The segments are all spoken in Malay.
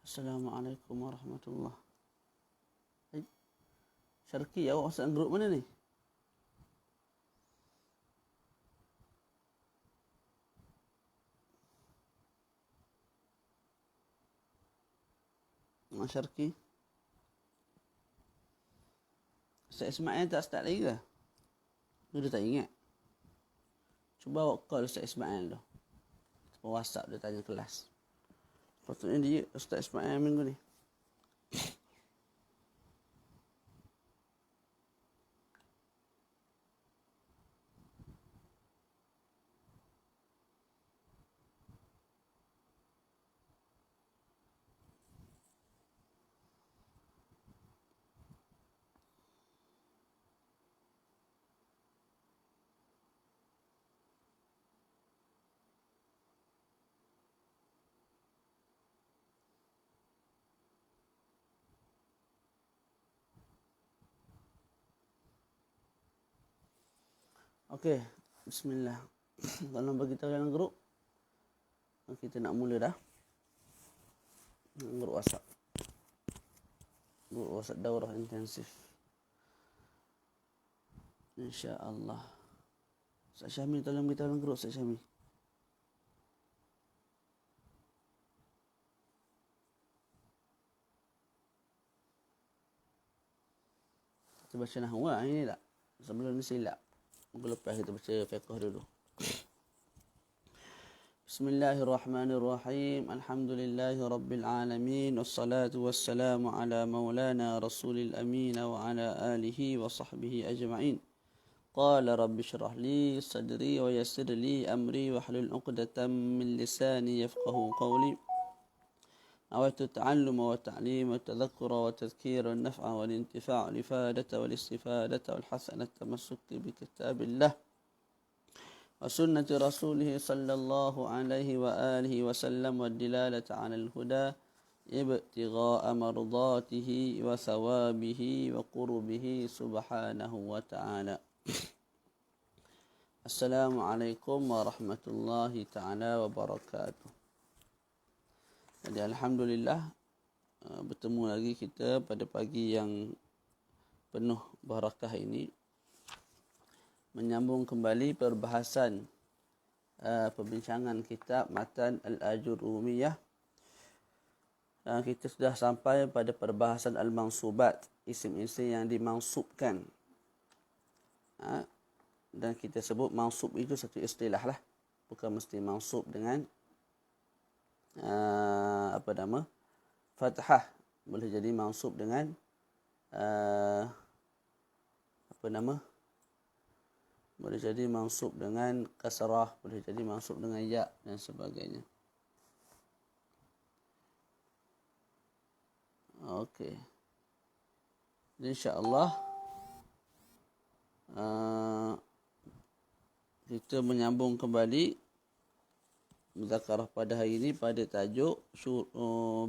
Assalamualaikum warahmatullahi. Syarki, awak masuk grup mana ni? Syarki. Ustaz Ismail tak start lagi ke? Dia tak ingat. Cuba awak call Ustaz Ismail tu. WhatsApp dia tanya kelas. Patutnya dia Ustaz Ismail minggu ni. Okey, bismillah. Tolong bagi tahu dalam grup. Kita nak mula dah. Grup WhatsApp. Grup WhatsApp daurah intensif. Insya-Allah. Ustaz Syamil tolong beritahu dalam grup Ustaz Syamil. Kita baca nahwu ini tak? Sebelum ni silap. Minggu lepas kita baca fiqh dulu. Bismillahirrahmanirrahim. Alhamdulillahi rabbil alamin. Wassalatu wassalamu ala maulana rasulil amin wa ala alihi wa sahbihi ajma'in. Qala rabbi syrah li sadri wa yassir li amri wa hlul 'uqdatam min lisani yafqahu qawli. أويت التعلم والتعليم والتذكر والتذكير والنفع والانتفاع والإفادة والاستفادة والحسن التمسك بكتاب الله وسنة رسوله صلى الله عليه وآله وسلم والدلالة على الهدى ابتغاء مرضاته وثوابه وقربه سبحانه وتعالى. السلام عليكم ورحمة الله تعالى وبركاته. Jadi alhamdulillah bertemu lagi kita pada pagi yang penuh barakah ini, menyambung kembali perbahasan perbincangan kitab Matan Al-Ajurumiyah. Kita sudah sampai pada perbahasan Al-Mansubat, isim-isim yang dimansubkan. Dan kita sebut mansub itu satu istilah lah, bukan mesti mansub dengan fathah, boleh jadi mansub dengan boleh jadi mansub dengan kasrah, boleh jadi mansub dengan ya dan sebagainya. Okey, insya-Allah kita menyambung kembali muzakarah pada hari ini pada tajuk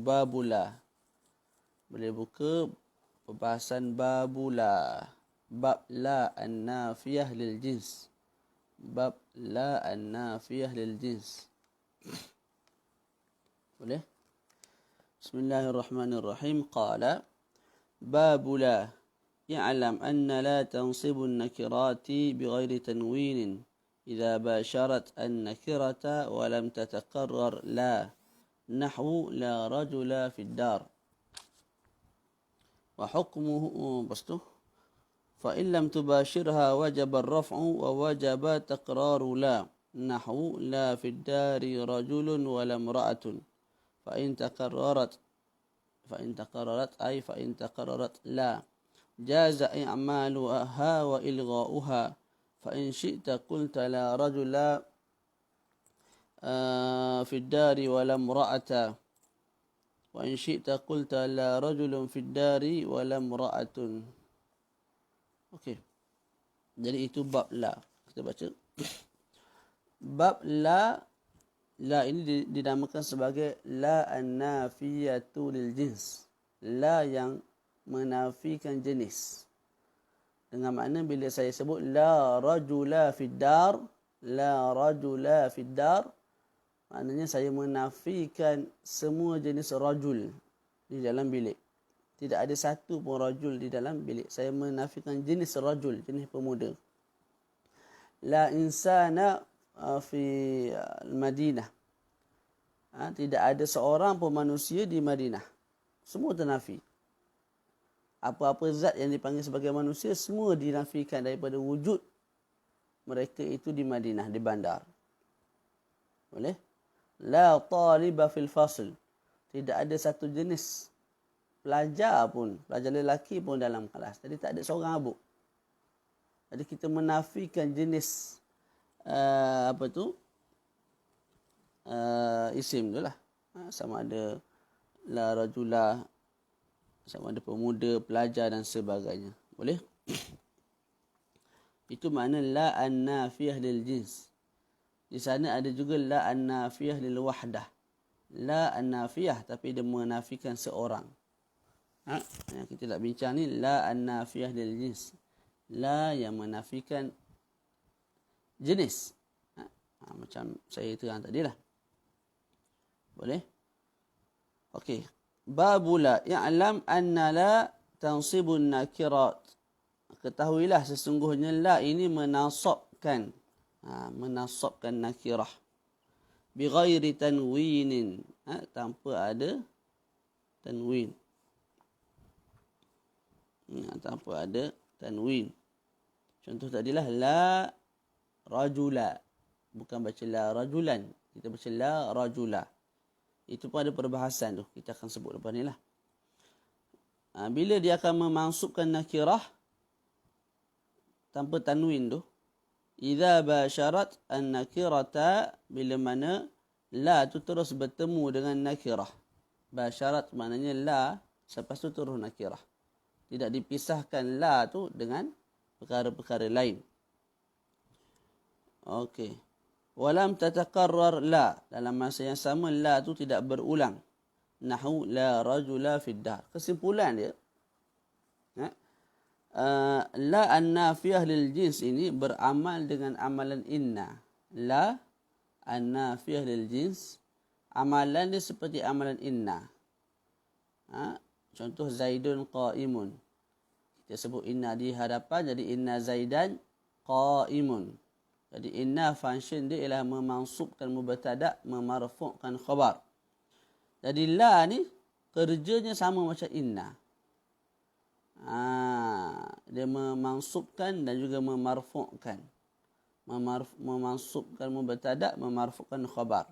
babula. Boleh buka pembahasan babula. Bab la an-nafiyah lil jins. Bab la an-nafiyah lil jins. Boleh? Bismillahirrahmanirrahim. Qala babu la ya'lam anna la tansibu an-nakirati bighairi tanwin idza basharat an-nakirata wa lam tataqarrar la nahwu la rajula fi ad-dar wa hukmuhu bastu fa in lam tubashirha wajaba ar-raf'u wa wajaba taqraru la nahwu la fi ad-dari rajulun wa la imra'atun fa in taqarrarat فإن تقررت لا جاز إعمالها وإلغاؤها فإن شئت قلت لا رجل في الدار ولا امرأة وإن شئت قلت لا رجل في الدار ولا امرأة. Okey. Jadi itu bab la. Kita baca. Bab la. La ini dinamakan sebagai la an-nafiyatu lil jins. La yang menafikan jenis. Dengan makna bila saya sebut la rajula fid dar, la rajula fid dar, maknanya saya menafikan semua jenis rajul di dalam bilik. Tidak ada satu pun rajul di dalam bilik. Saya menafikan jenis rajul, jenis pemuda. La insana fi Madinah. Tidak ada seorang pun manusia di Madinah. Semua ternafi. Apa-apa zat yang dipanggil sebagai manusia, semua dinafikan daripada wujud mereka itu di Madinah, di bandar. Boleh? La taliba fil fasl. Tidak ada satu jenis pelajar pun, pelajar lelaki pun dalam kelas. Jadi tak ada seorang abu. Jadi kita menafikan jenis isim tu lah. Sama ada la rajulah, sama ada pemuda, pelajar dan sebagainya. Boleh? Itu makna la an-nafiyah lil jins. Di sana ada juga la an-nafiyah lil wahdah. La an-nafiyah tapi dia menafikan seorang. Yang kita nak bincang ni la an-nafiyah lil jins. La yang menafikan jenis. Macam saya terang tadi lah. Boleh? Okey. Babula ya'lam anna la tansibun nakirat. Ketahuilah sesungguhnya la ini menasabkan nakirah. Bighairi tanwinin. Tanpa ada tanwin. Tanpa ada tanwin. Contoh tadilah la rajula. Bukan baca la rajulan. Kita baca la rajula. Itu pun ada perbahasan tu. Kita akan sebut lepas ni lah. Bila dia akan memansubkan nakirah tanpa tanwin tu. Idza basyarat an-nakirata, bila mana la tu terus bertemu dengan nakirah. Basyarat maknanya la, selepas tu terus nakirah. Tidak dipisahkan la tu dengan perkara-perkara lain. Okey. Walam tataqarrar la. Dalam masa yang sama la tu tidak berulang. Nahu la rajula fid dar. Kesimpulan dia. La an-nafiyah lil jins ini beramal dengan amalan inna. La an-nafiyah lil jins. Amalan dia seperti amalan inna. Contoh Zaidun qa'imun. Kita sebut inna di hadapan jadi inna Zaidan qa'imun. Jadi inna function dia ialah memansubkan mubtada', memarfu'kan khabar. Jadi la ni kerjanya sama macam inna. Dia memansubkan dan juga memarfu'kan. Memansubkan mubtada', memarfu'kan khabar.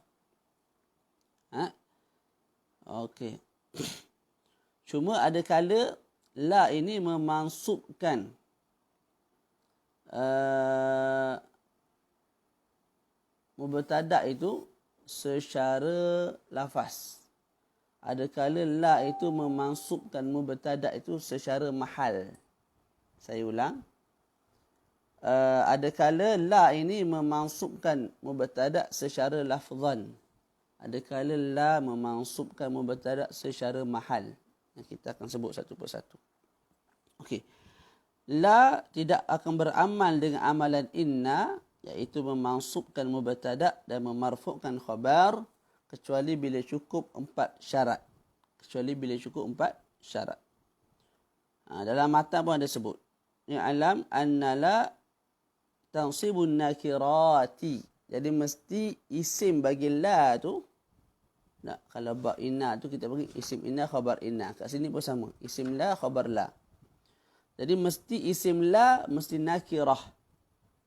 Okey. Cuma ada kala la ini memansubkan mubtada' itu secara lafaz. Ada kala la itu memansubkan mubtada' itu secara mahal. Saya ulang. Ada kala la ini memansubkan mubtada' secara lafzan. Ada kala la memansubkan mubtada' secara mahal. Yang kita akan sebut satu persatu. Okey. La tidak akan beramal dengan amalan inna, iaitu memansubkan mubtada' dan memarfu'kan khabar, kecuali bila cukup 4 syarat. Kecuali bila cukup 4 syarat. Dalam matan pun ada sebut. Ya'lam anna la tansibun nakirati. Jadi mesti isim bagi la tu. Kalau bab inna tu kita bagi isim inna khabar inna. Kat sini pun sama. Isim la khabar la. Jadi mesti isim la mesti nakirah.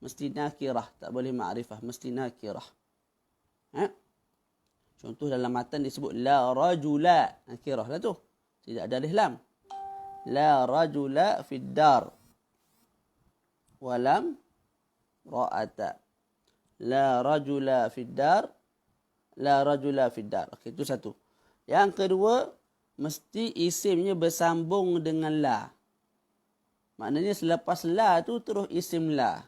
Mesti nakirah. Tak boleh ma'rifah. Mesti nakirah. Contoh dalam matan disebut la rajula. Nakirah lah tu. Tidak ada alif lam. La rajula fid dar. Walam ra'ata. La rajula fid dar. La rajula fid dar. Okey, itu satu. Yang kedua, mesti isimnya bersambung dengan la. Maknanya selepas la tu terus isim la.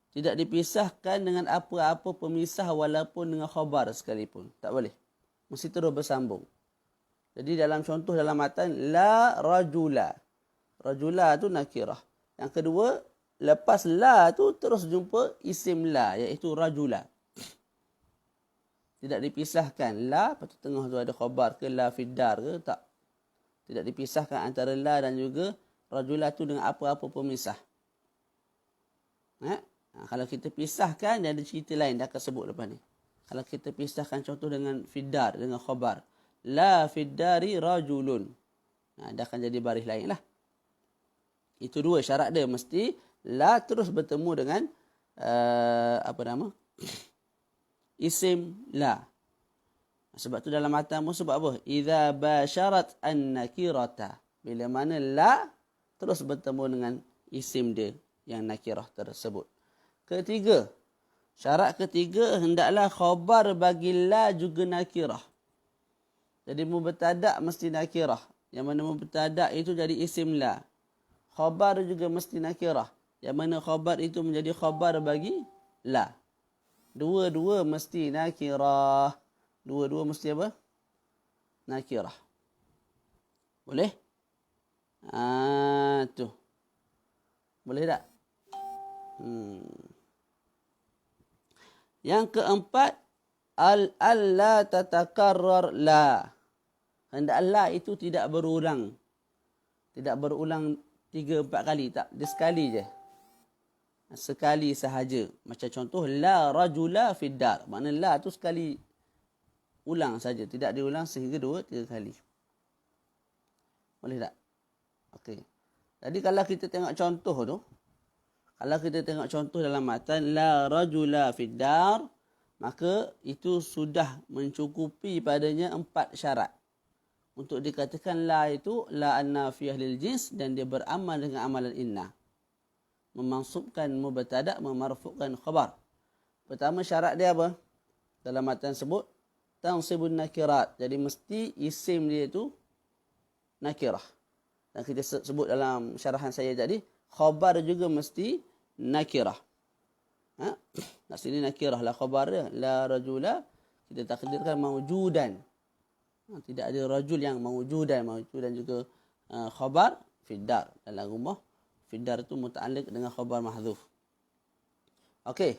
Tidak dipisahkan dengan apa-apa pemisah walaupun dengan khabar sekalipun. Tak boleh. Mesti terus bersambung. Jadi dalam contoh dalam matan, la rajula. Rajula tu nakirah. Yang kedua, lepas la tu terus jumpa isim la, iaitu rajula. Tidak dipisahkan la, lepas tu tengah tu ada khabar ke la fiddar ke, tak. Tidak dipisahkan antara la dan juga rajula tu dengan apa-apa pemisah. Kalau kita pisahkan, dia ada cerita lain, dia akan sebut lepas ni. Kalau kita pisahkan contoh dengan fiddar, dengan khabar. La fiddari rajulun. Dia akan jadi baris lain lah. Itu dua syarat dia. Mesti la terus bertemu dengan isim la. Sebab tu dalam matan pun sebab apa? Idza basyarat an-nakirata. Bila mana la terus bertemu dengan isim dia yang nakirah tersebut. Ketiga, syarat ketiga, hendaklah khabar bagi la juga nakirah. Jadi mubtada' mesti nakirah. Yang mana mubtada' itu jadi isim la. Khabar juga mesti nakirah. Yang mana khabar itu menjadi khabar bagi la. Dua-dua mesti nakirah. Dua-dua mesti apa? Nakirah. Boleh? Tu. Boleh tak? Yang keempat, al-la tatakarrar la. Hendak la itu tidak berulang. Tidak berulang 3-4 kali. Tak, dia sekali je. Sekali sahaja. Macam contoh, la rajula fiddar. Makna la tu sekali ulang saja. Tidak diulang sehingga 2-3 kali. Boleh tak? Okey. Jadi kalau kita tengok contoh tu, kalau kita tengok contoh dalam matan, la rajula fiddar, maka itu sudah mencukupi padanya 4 syarat. Untuk dikatakan la itu, la an-nafiyah lil jins, dan dia beramal dengan amalan inna. Memansubkan mubtada', memarfu'kan khabar. Pertama syarat dia apa? Dalam matan sebut, tansibun nakirat. Jadi mesti isim dia itu nakirah. Dan kita sebut dalam syarahan saya tadi, khabar juga mesti nakirah. Nak sini nakirah lah khabar dia. La rajula, kita takdirkan mawjudan. Tidak ada rajul yang mawjudan. Mawjudan juga khabar fiddar. Dalam rumah, fiddar itu muta'alliq dengan khabar mahdzuf. Okey.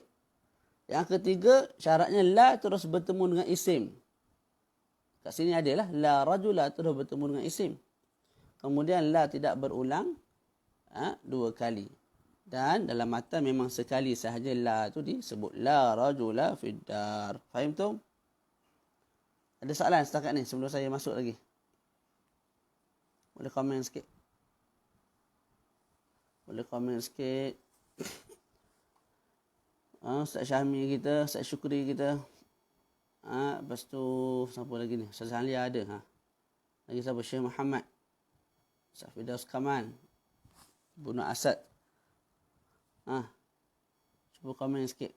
Yang ketiga, syaratnya la terus bertemu dengan isim. Kat sini adalah la rajula terus bertemu dengan isim. Kemudian la tidak berulang 2 kali. Dan dalam matan memang sekali sahaja la tu disebut. La rajula fiddar. Faham tu? Ada soalan setakat ni sebelum saya masuk lagi? Boleh komen sikit? Boleh komen sikit? Ustaz Syahmi kita, Ustaz Syukri kita. Lepas tu, siapa lagi ni? Ustaz Halia ada. Lagi siapa? Syekh Muhammad. Ustaz Firdaus Kaman. Bunu Asad. Cuba komen sikit.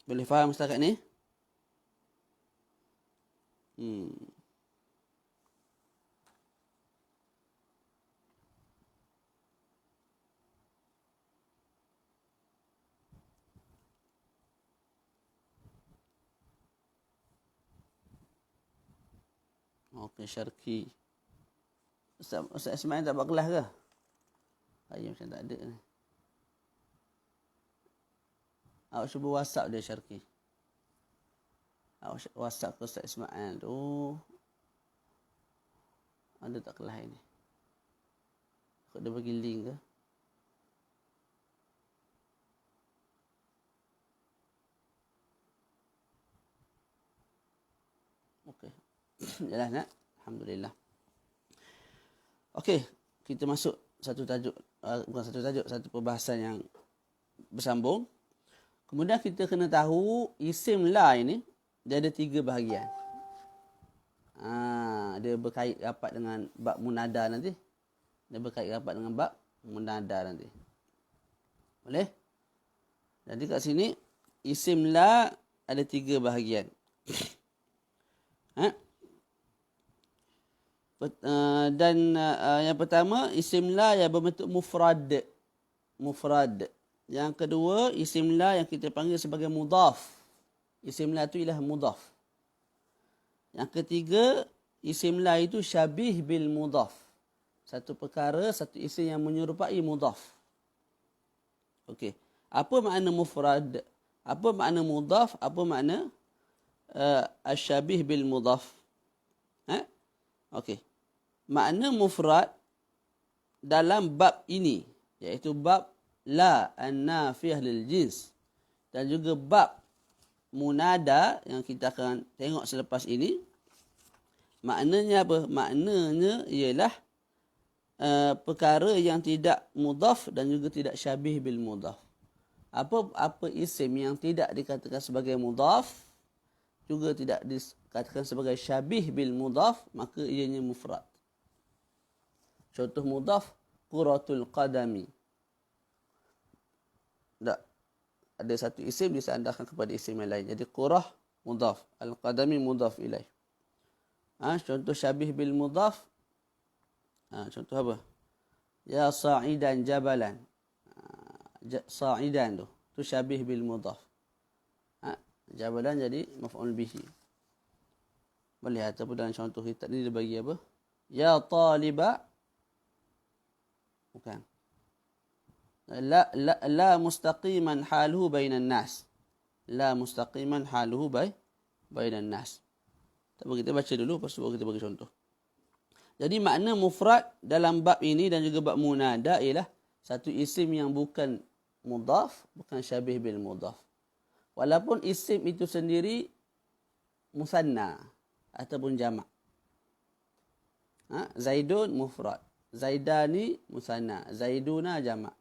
Boleh faham setakat ni? Okey, Syarki. Ustaz Ismail tak buat kelas ke? Macam tak ada ni. Awak cuba WhatsApp dia, Syarki. WhatsApp ke Ustaz Ismail tu. Ada tak kelas ini? Kau dia bagi link ke? Okey. Jelas nak? Alhamdulillah. Okey, kita masuk satu tajuk, bukan satu tajuk, satu perbahasan yang bersambung. Kemudian kita kena tahu isim la ini dia ada 3 bahagian. Dia berkait rapat dengan bab munada nanti. Dia berkait rapat dengan bab munada nanti. Boleh? Jadi kat sini isim la ada 3 bahagian. Dan yang pertama isim la yang berbentuk mufrad. Mufrad. Yang kedua isim la yang kita panggil sebagai mudhaf. Isim la itu ialah mudhaf. Yang ketiga isim la itu syabih bil mudhaf. Satu perkara, satu isim yang menyerupai mudhaf. Okey. Apa makna mufrad? Apa makna mudhaf? Apa makna asyabih bil mudhaf? Okey. Makna mufrad dalam bab ini, iaitu bab la an-nafiyah lil jins, dan juga bab munada yang kita akan tengok selepas ini, maknanya apa? Maknanya ialah perkara yang tidak mudhaf dan juga tidak syabih bil mudhaf. Apa isim yang tidak dikatakan sebagai mudhaf juga tidak dikatakan sebagai syabih bil mudhaf, maka ianya mufrad. Contoh mudhaf, quratul qadami. Tak. Ada satu isim disandarkan kepada isim yang lain. Jadi qurah mudhaf, al-qadami mudhaf ilaih. Contoh syabih bil mudhaf. Contoh apa? Ya sa'idan jabalan. Sa'idan tu syabih bil mudhaf. Jabalan jadi maf'ul bihi. Boleh ataupun dalam contoh kita ni dia bagi apa? Ya taliba. Bukan. La mustaqiman haluhu bainan nas. La mustaqiman haluhu bainan nas. Kita baca dulu, lepas tu kita bagi contoh. Jadi makna mufrad dalam bab ini dan juga bab munada ialah satu isim yang bukan mudhaf, bukan syabih bil mudhaf. Walaupun isim itu sendiri musanna ataupun jamak. Zaidun mufrad. Zaidani musanna. Zaiduna jamak.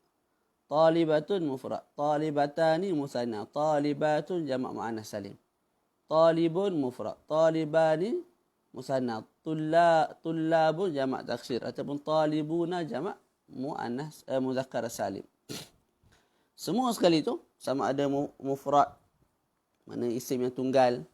Talibatun mufrad. Talibatani musanna. Talibatun jamak muannas salim. Talibun mufrad. Talibani musanna. Tullabun jamak taksir ataupun talibuna jamak muannas muzakkar salim. Semua sekali itu sama ada mufrad, mana isim yang tunggal,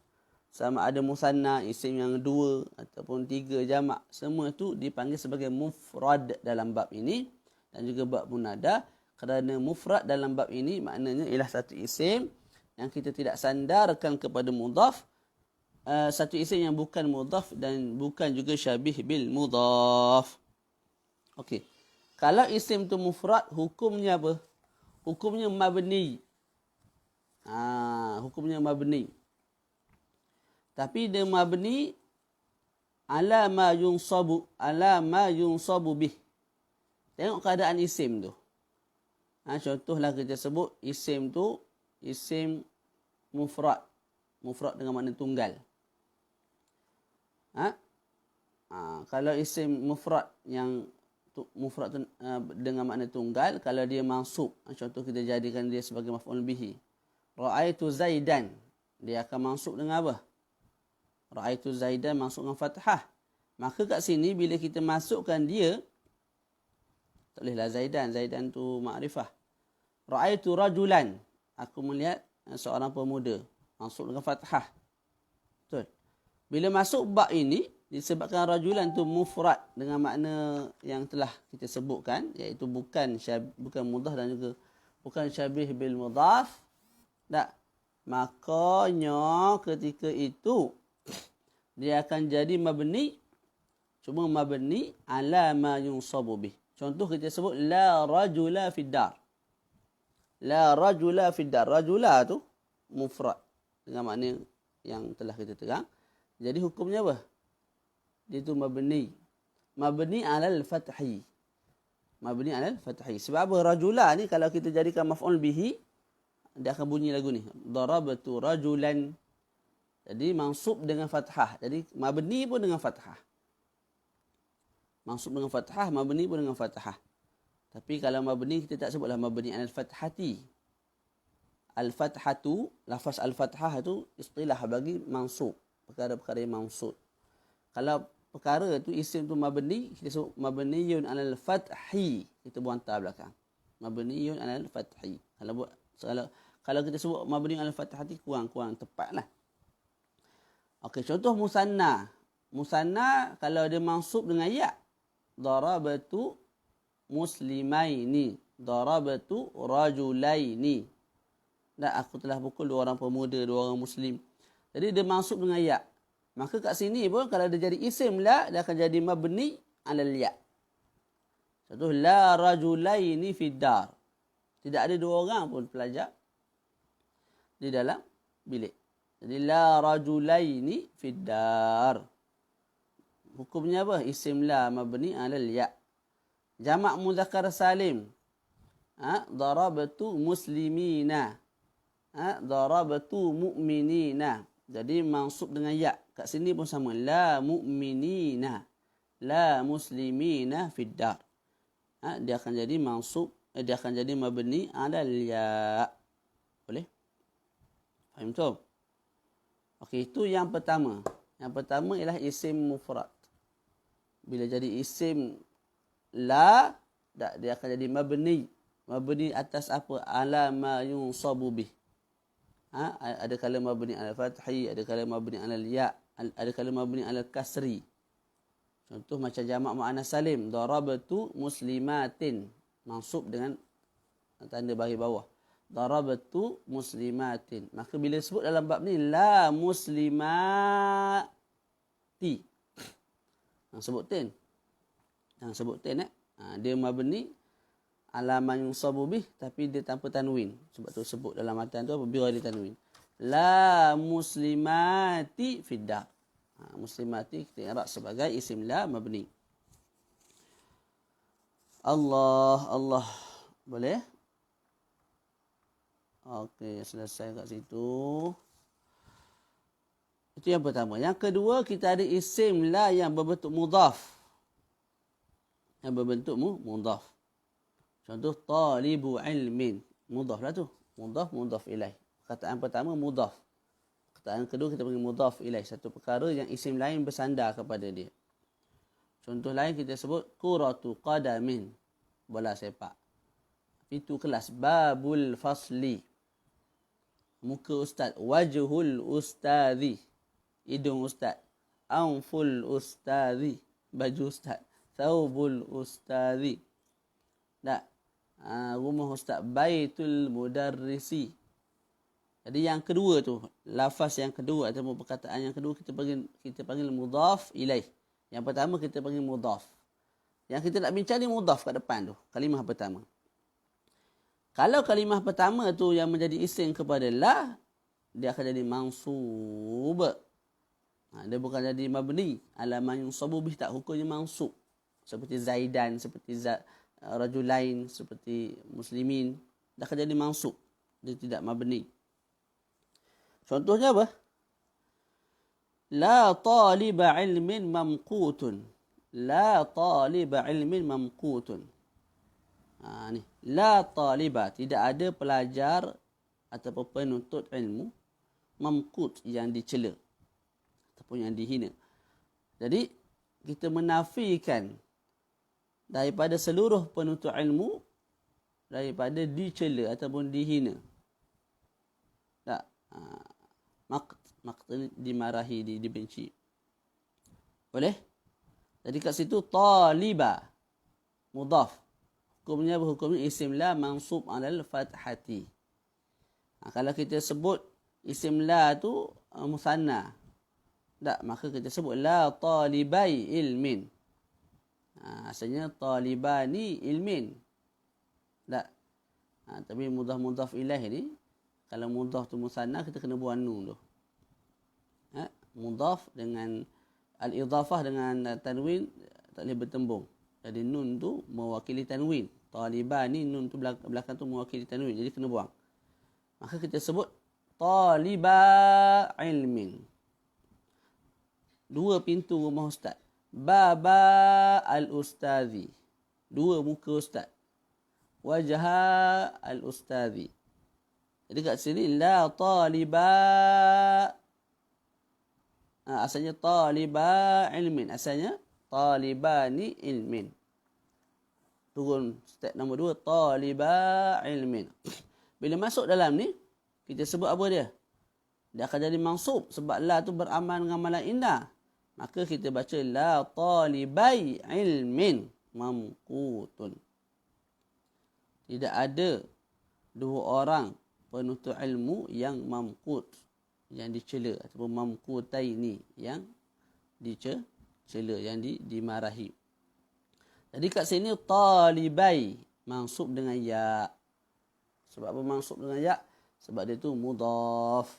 sama ada musanna, isim yang 2 ataupun 3 jamak, semua itu dipanggil sebagai mufrad dalam bab ini dan juga bab munada. Kerana mufrad dalam bab ini maknanya ialah satu isim yang kita tidak sandarkan kepada mudhaf, satu isim yang bukan mudhaf dan bukan juga syabih bil mudhaf. Okey. Kalau isim tu mufrad, hukumnya apa? Hukumnya mabni. Hukumnya mabni. Tapi dia mabni ala ma yunsabu bih. Tengok keadaan isim tu. Contohlah kita sebut isim tu isim mufrad. Mufrad dengan makna tunggal. Kalau isim mufrad yang mufrad dengan makna tunggal, kalau dia mansub, contoh kita jadikan dia sebagai maf'ul bihi. Ra'aitu Zaidan, dia akan mansub dengan apa? Ra'aitu Zaidan mansub dengan fathah. Maka kat sini bila kita masukkan dia, tak bolehlah Zaidan. Zaidan tu makrifah. Ra'aitu rajulan, aku melihat seorang pemuda, mansub dengan fathah. Betul. Bila masuk bab ini, disebabkan rajulan tu mufrad dengan makna yang telah kita sebutkan, iaitu bukan mudhaf dan juga bukan syabih bil mudhaf. Tak. Makanya ketika itu dia akan jadi mabni, cuma mabni ala ma yunsabu bih. Contoh kita sebut la rajula fid dar. La rajula fid dar. Rajula tu mufrad dengan makna yang telah kita terang. Jadi hukumnya apa? Dia tu mabni. Mabni alal fathi. Mabni alal fathi. Sebab apa? Rajula ni kalau kita jadikan maf'ul bihi, dia akan bunyi lagu ni. Darabtu rajulan. Jadi mansub dengan fathah. Jadi mabni pun dengan fathah. Mansub dengan fathah, mabni pun dengan fathah. Tapi kalau mabni kita tak sebutlah mabni alal fathati. Al-fathatu, lafaz al-fathah tu istilah bagi mansub. Perkara-perkara yang mansub. Kalau perkara tu isim tu mabni, kita sebut mabniyun alal fathi. Kita buang ta belakang. Mabniyun alal fathi. Kalau kita sebut mabni alal fathati kurang tepatlah. Okey, contoh musanna. Musanna kalau dia mansub dengan ya. Darabatu muslimaini. Darabatu rajulaini. Dan aku telah pukul 2 orang pemuda, 2 orang muslim. Jadi dia mansub dengan ya. Maka kat sini pun kalau dia jadi isim la, dia akan jadi mabni alal ya. Contoh, la rajulaini fid dar. Tidak ada 2 orang pun pelajar di dalam bilik. Jadi la rajulaini fid dar. Hukumnya apa? Isim la mabni alal ya. Jamak muzakkar salim. Darabtu muslimina. Darabtu mu'minina. Jadi mansub dengan ya. Kat sini pun sama. La mu'minina. La muslimina fid dar. Dia akan jadi mansub. Dia akan jadi mabni alal ya. Boleh? Faham tu? Okey, itu yang pertama. Yang pertama ialah isim mufrad. Bila jadi isim la, dia akan jadi mabni. Mabni atas apa? Ala ma yunsabu bih. Ada kala mabni alal fathi, ada kala mabni alal ya, ada kala mabni alal kasri. Contoh macam jamak muannas salim, darabtu muslimatin, mansub dengan tanda bagi bawah. Darabtu muslimatin. Maka bila sebut dalam bab ni la muslimati. Sebut tin. Yang sebut tin dia mabni alaman yunsabu bih tapi dia tanpa tanwin. Sebab tu sebut dalam matan tu apabila dia tanwin. La muslimati fid dar. Muslimati kita i'rab sebagai isim la mabni. Allah. Boleh? Okey, selesai kat situ. Itu yang pertama. Yang kedua, kita ada isim la yang berbentuk mudhaf. Yang berbentuk mudhaf. Contoh, talibu ilmin. Mudhaf lah tu. Mudhaf ilaih. Perkataan pertama, mudhaf. Perkataan kedua, kita panggil mudhaf ilaih. Satu perkara yang isim lain bersandar kepada dia. Contoh lain, kita sebut, kuratu qadamin. Bola sepak. Pintu kelas. Babul fasli. Muka ustaz. Wajhul ustazi. Hidung ustaz. Anful ustazi. Baju ustaz. Thawbul ustazi. Tak. Rumah ustaz. Baitul mudarrisi. Jadi yang kedua tu, lafaz yang kedua atau perkataan yang kedua kita panggil mudhaf ilaih. Yang pertama kita panggil mudhaf. Yang kita nak bincang ni mudhaf kat depan tu, kalimah pertama. Kalau kalimah pertama tu yang menjadi isim kepada la, dia akan jadi mansub. Dia bukan jadi mabni. Alaman yunsabu bih, tak, hukumnya mansub. Seperti Zaidan, seperti rajulain, seperti muslimin. Dia akan jadi mansub. Dia tidak mabni. Contohnya apa? La taliba ilmin mamqutun. La taliba ilmin mamqutun. Ni. La taliba. Tidak ada pelajar ataupun penuntut ilmu mamqut, yang dicela ataupun yang dihina. Jadi, kita menafikan daripada seluruh penuntut ilmu daripada dicela ataupun dihina. Tak. Maqt dimarahi, dibenci. Boleh? Jadi kat situ taliba mudhaf. Hukumnya apa? Hukumnya isim la mansub alal fathati. Kalau kita sebut isim la tu musanna, tak, maka kita sebut la talibai ilmin. Asalnya talibani ilmin. Tak. Tapi mudhaf ilaih ni, kalau mudhaf tu musanna, kita kena buang nun tu. Mudhaf dengan al-idhafah dengan tanwin tak boleh bertembung. Jadi nun tu mewakili tanwin. Talibani, nun tu belakang tu mewakili tanwin. Jadi kena buang. Maka kita sebut taliba ilmin. Dua pintu rumah ustaz. Baba al-ustazi. Dua muka ustaz. Wajah al-ustazi. Jadi kat sini la taliba. Asalnya taliba ilmin. Asalnya talibani ilmin. Turun step nombor 2 taliba ilmin. Bila masuk dalam ni kita sebut apa dia? Dia akan jadi mansub sebab la tu beramal dengan amalan indah. Maka kita baca la talibai ilmin mamqutun. Tidak ada dua orang penuntut ilmu yang mamqut, yang dicela, ataupun mamqutaini yang dicela, yang dimarahi. Jadi kat sini talibai mansub dengan ya. Sebab apa mansub dengan ya? Sebab dia tu mudhaf.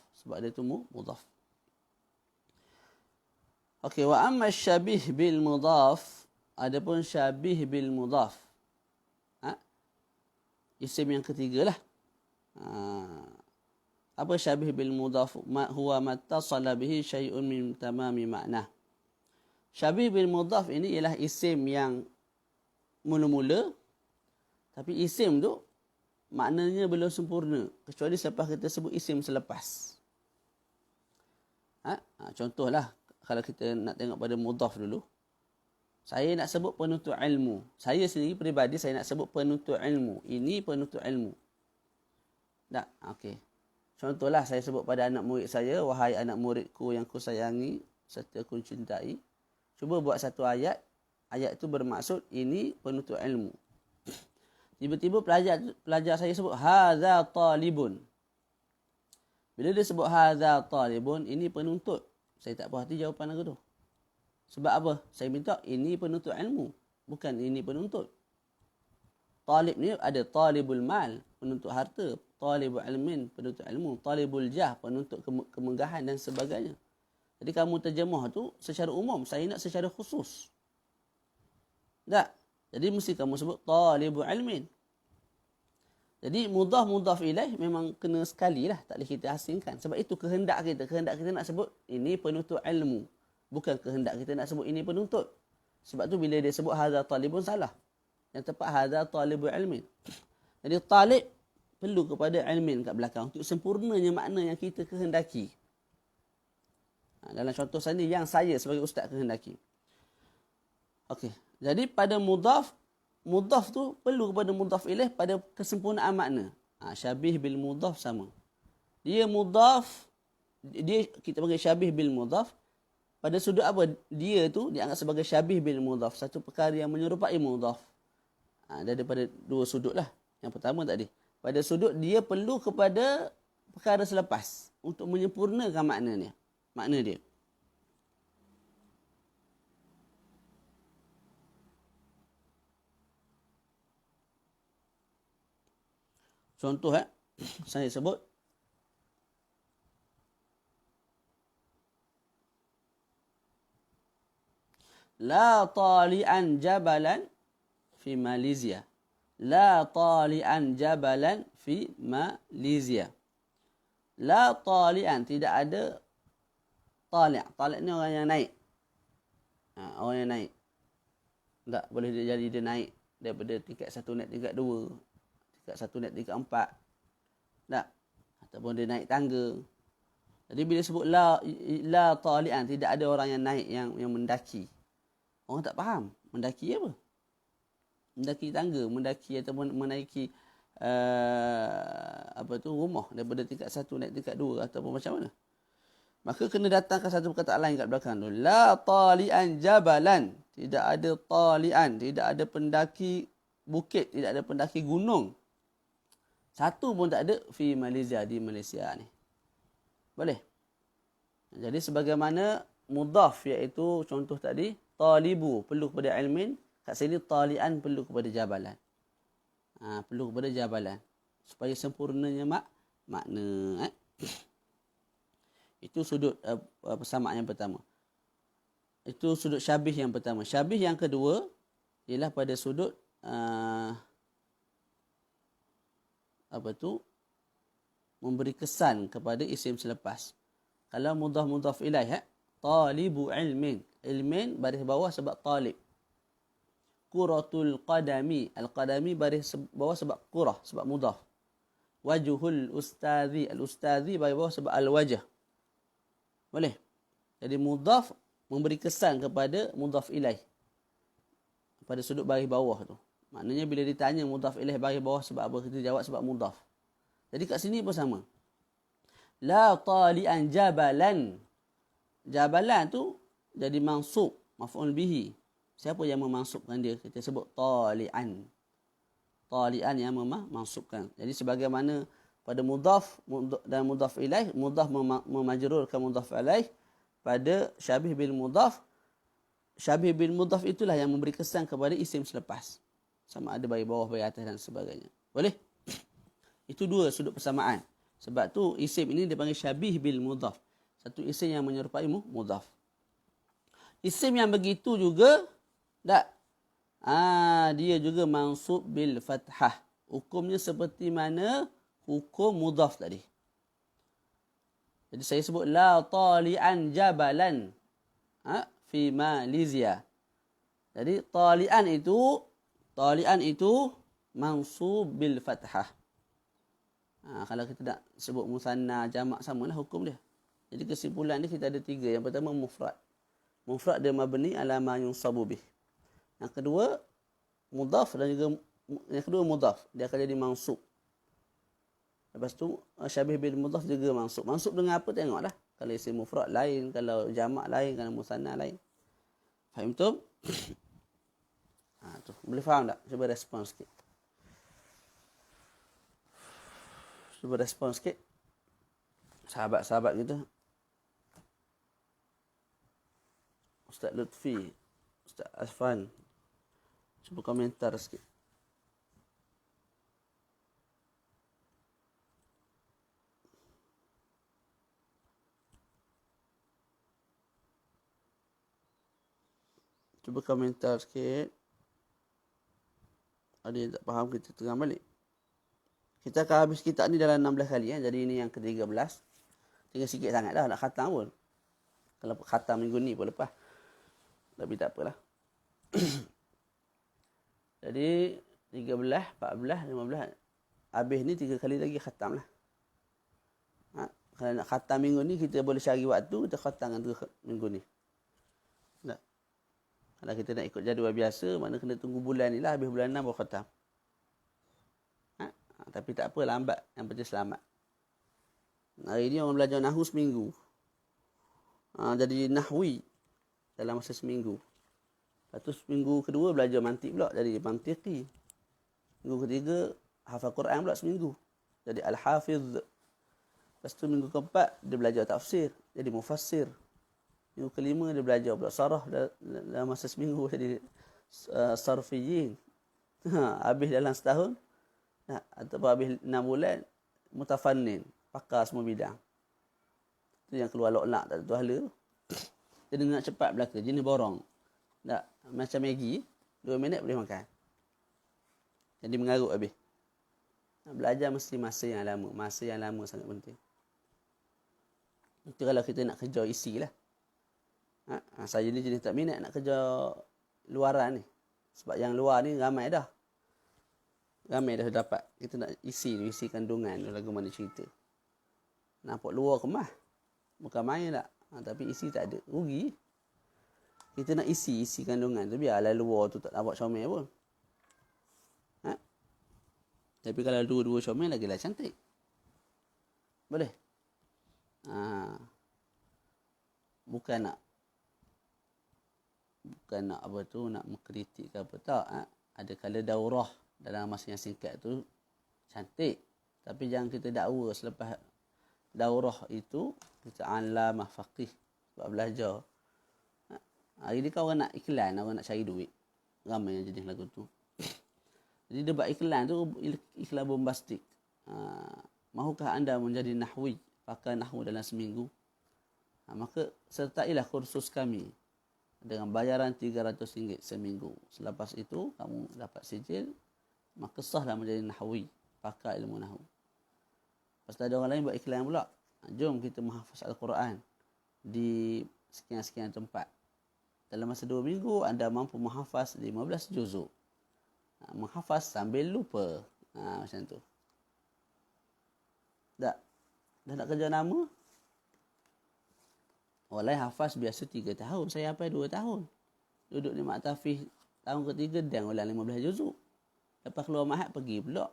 Okey, wa amma syabih bil mudhaf, adapun syabih bil mudhaf. Isim yang ketiga lah. Apa syabih bil mudhaf? Huwa mattasala bihi syai'un min tamami ma'nah. Syabih bil mudhaf ini ialah isim yang mula-mula, tapi isim tu maknanya belum sempurna kecuali selepas kita sebut isim selepas. Contohlah kalau kita nak tengok pada mudhaf dulu. Saya nak sebut penuntut ilmu. Saya sendiri peribadi saya nak sebut penuntut ilmu. Ini penuntut ilmu. Tak? Okey. Contohlah saya sebut pada anak murid saya, wahai anak muridku yang kusayangi serta ku cintai. Cuba buat satu ayat. Ayat itu bermaksud ini penuntut ilmu. Tiba-tiba pelajar saya sebut hadza talibun. Bila dia sebut hadza talibun, ini penuntut. Saya tak puas hati jawapan aku tu. Sebab apa? Saya minta ini penuntut ilmu, bukan ini penuntut. Talib ni ada talibul mal, penuntut harta, talibul ilmin, penuntut ilmu, talibul jah, penuntut kemegahan dan sebagainya. Jadi kamu terjemah tu secara umum, saya nak secara khusus. Tak? Jadi mesti kamu sebut talibul ilmin. Jadi mudhaf ilaih memang kena sekali lah, tak boleh kita asingkan. Sebab itu kehendak kita nak sebut ini penuntut ilmu. Bukan kehendak kita nak sebut ini penuntut. Sebab tu bila dia sebut hadza talibun salah. Yang tepat hadza talibul ilmin. Jadi talib perlu kepada ilmin kat belakang untuk sempurnanya makna yang kita kehendaki. Dalam contoh sini yang saya sebagai ustaz kehendaki. Okey. Jadi pada mudhaf tu perlu kepada mudhaf ilaih pada kesempurnaan makna. Syabih bil mudhaf sama. Dia mudhaf, kita panggil syabih bil mudhaf. Pada sudut apa? Dia tu dianggap sebagai syabih bil mudhaf. Satu perkara yang menyerupai mudhaf. Daripada dua sudut lah. Yang pertama tadi. Pada sudut dia perlu kepada perkara selepas. Untuk menyempurnakan makna dia. Contoh saya sebut la tali'an jabalan fi Malaysia. La tali'an jabalan fi Malaysia. La tali'an, tidak ada tali'. Tali' ni orang yang naik. Orang yang naik. Tak boleh jadi dia naik daripada tingkat 1 naik tingkat 2. Tingkat 1 naik tingkat 4. Tak? Ataupun dia naik tangga. Jadi bila sebut la tali'an, tidak ada orang yang naik, yang mendaki. Orang tak faham. Mendaki apa? Mendaki tangga, mendaki ataupun menaiki rumah daripada tingkat 1 naik tingkat 2 ataupun macam mana. Maka kena datangkan satu perkataan lain kat belakang tu. La tali'an jabalan. Tidak ada tali'an, tidak ada pendaki bukit, tidak ada pendaki gunung. Satu pun tak ada fi Malaysia, di Malaysia ni. Boleh? Jadi sebagaimana mudhaf iaitu contoh tadi, talibu perlu kepada ilmin, kat sini tali'an perlu kepada jabalan. Perlu kepada jabalan supaya sempurnanya makna. Itu sudut persamaan yang pertama. Itu sudut syabih yang pertama. Syabih yang kedua ialah pada sudut memberi kesan kepada isim selepas. Kalau mudhaf ilaih, talibu ilmin. Ilmin baris bawah sebab talib. Quratul qadami. Al-qadami baris bawah sebab qurah, sebab mudhaf. Wajhul ustadhi. Al-ustadhi baris bawah sebab al-wajh. Boleh? Jadi mudhaf memberi kesan kepada mudhaf ilaih. Pada sudut baris bawah tu. Maknanya bila ditanya mudhaf ilaih baris bawah sebab apa, kita jawab sebab mudhaf. Jadi kat sini pun sama. La tali'an jabalan. Jabalan tu jadi mansub, maf'ul bihi. Siapa yang memansubkan dia? Kita sebut tali'an. Tali'an yang memansubkan. Jadi sebagaimana pada mudhaf dan mudhaf ilaih, mudhaf memajrurkan mudhaf ilaih, pada syabih bil mudhaf, syabih bil mudhaf itulah yang memberi kesan kepada isim selepas. Sama ada baris bawah, baris atas dan sebagainya. Boleh? Itu dua sudut persamaan. Sebab tu isim ini dipanggil syabih bil mudhaf. Satu isim yang menyerupai mudhaf. Isim yang begitu juga tak? Dia juga mansub bil fathah. Hukumnya seperti mana hukum mudhaf tadi. Jadi saya sebut la tali'an jabalan fi Malaysia. Jadi tali'an itu mansub bil fathah. Kalau kita nak sebut musanna jamak samalah hukum dia. Jadi kesimpulan ni kita ada tiga. Yang pertama mufrad. Mufrad dia mabni ala ma yunsabu bih. Yang kedua mudhaf dan juga yang kedua mudhaf, dia akan jadi mansub. Lepas tu syabih bil mudhaf juga mansub. Mansub dengan apa tengoklah. Kalau isim mufrad lain, kalau jamak lain, kalau musanna lain. Faham tu? Tu boleh faham tak? Cuba respon sikit. Cuba respon sikit. Sahabat-sahabat kita. Ustaz Lutfi, Ustaz Asfan. Cuba komentar sikit. Cuba komentar sikit. Ada yang tak faham, kita tengah balik. Kita akan habis kitab ni dalam 16 kali. Jadi ini yang ke-13. Tinggal sikit sangat dah nak khatam pun. Kalau khatam minggu ni pun lepas. Tapi tak apalah. Jadi 13, 14, 15. Habis ni 3 kali lagi khatam lah. Kalau nak khatam minggu ni, kita boleh cari waktu, kita khatam dengan 3 minggu ni. Tak? Kalau kita nak ikut jadual biasa, mana kena tunggu bulan ni lah. Habis bulan 6 baru khatam. Tapi tak apa, lambat. Yang penting selamat. Hari ni orang belajar Nahu seminggu. Jadi Nahwi dalam masa seminggu. Lepas tu minggu kedua belajar mantik pula. Jadi mantiki. Minggu ketiga hafal Quran pula seminggu. Jadi Al-Hafiz. Lepas tu minggu keempat dia belajar tafsir. Jadi mufassir. Minggu kelima dia belajar pula sarah dalam masa seminggu. Jadi sarfiyin. Habis dalam setahun. Ataupun habis 6 bulan mutafannin. Pakar semua bidang. Itu yang keluar lok-lak tak tentu hala tu. Jadi nak cepat belaka. Jenis borong. Tak? Macam Maggi. 2 minit boleh makan. Jadi mengarut habis. Nak belajar mesti masa yang lama. Masa yang lama sangat penting. Itu kalau kita nak kerja isi lah. Saya ni jenis tak minat nak kerja luaran ni. Sebab yang luar ni ramai dah. Ramai dah dapat. Kita nak isi kandungan lagu mana cerita. Nampak luar kemah. Bukan main tak. Tapi isi tak ada. Rugi. Kita nak isi kandungan tu. Biarlah luar tu tak nak buat comel pun. Tapi kalau dua-dua comel lagi lah cantik. Boleh? Bukan nak apa tu, nak mengkritik ke apa tak. Ada kala daurah dalam masa yang singkat tu cantik. Tapi jangan kita dakwa selepas daurah itu kita alamah faqih sebab belajar. Hari ni kau orang nak iklan, orang nak cari duit. Ramai yang jenis lagu tu. Jadi dia buat iklan tu iklan bombastik. Mahukah anda menjadi nahwi, pakai nahwu dalam seminggu? Maka sertailah kursus kami dengan bayaran RM300 seminggu. Selepas itu kamu dapat sijil, maka sahlah menjadi nahwi, pakar ilmu nahwu. Lepas tu ada orang lain buat iklan pula. Jom kita menghafaz Al-Quran di sekian-sekian tempat. Dalam masa 2 minggu anda mampu menghafaz 15 juzuk. Menghafaz sambil lupa. Macam tu. Dah nak kerja nama? Orang lain hafaz biasa 3 tahun. Saya hafaz 2 tahun. Duduk di Mak Tafih tahun ketiga dan ulang 15 juzuk. Lepas keluar Mahat pergi pula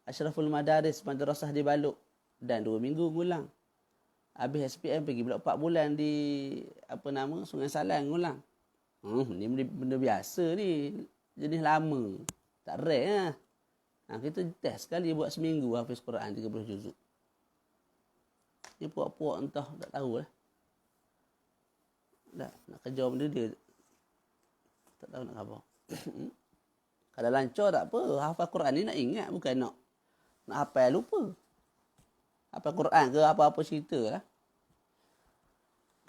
Ashraful Madaris Madrasah di Balok dan 2 minggu ngulang. Habis SPM pergi pula 4 bulan di Sungai Salang ngulang. Ni benda biasa ni. Jenis lama. Tak rare lah. Kita test sekali buat seminggu hafiz Quran 30 juzuk. Ni puak-puak entah tak tahu lah. Nak kerja benda dia tak tahu nak apa. Kalau lancar tak apa. Hafal Quran ni nak ingat, bukan nak hafal lupa. Hafal Quran ke apa-apa cerita lah.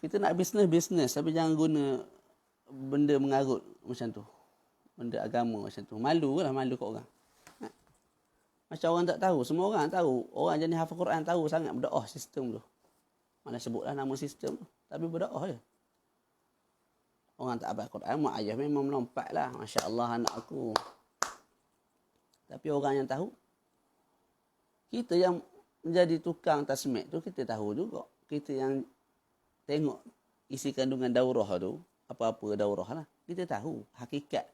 Kita nak bisnes tapi jangan guna benda mengarut macam tu. Benda agama macam tu. Malu kat orang. Macam orang tak tahu. Semua orang tahu. Orang jenis hafal Quran tahu sangat berdoa sistem tu. Mana sebutlah nama sistem tu. Tapi berdoa je. Orang tak hafal Quran, mak ayah memang melompat lah. Masya Allah anak aku. Tapi orang yang tahu, kita yang menjadi tukang tasmik tu, kita tahu juga. Kita yang tengok isi kandungan daurah tu, apa-apa daurah lah, kita tahu hakikat.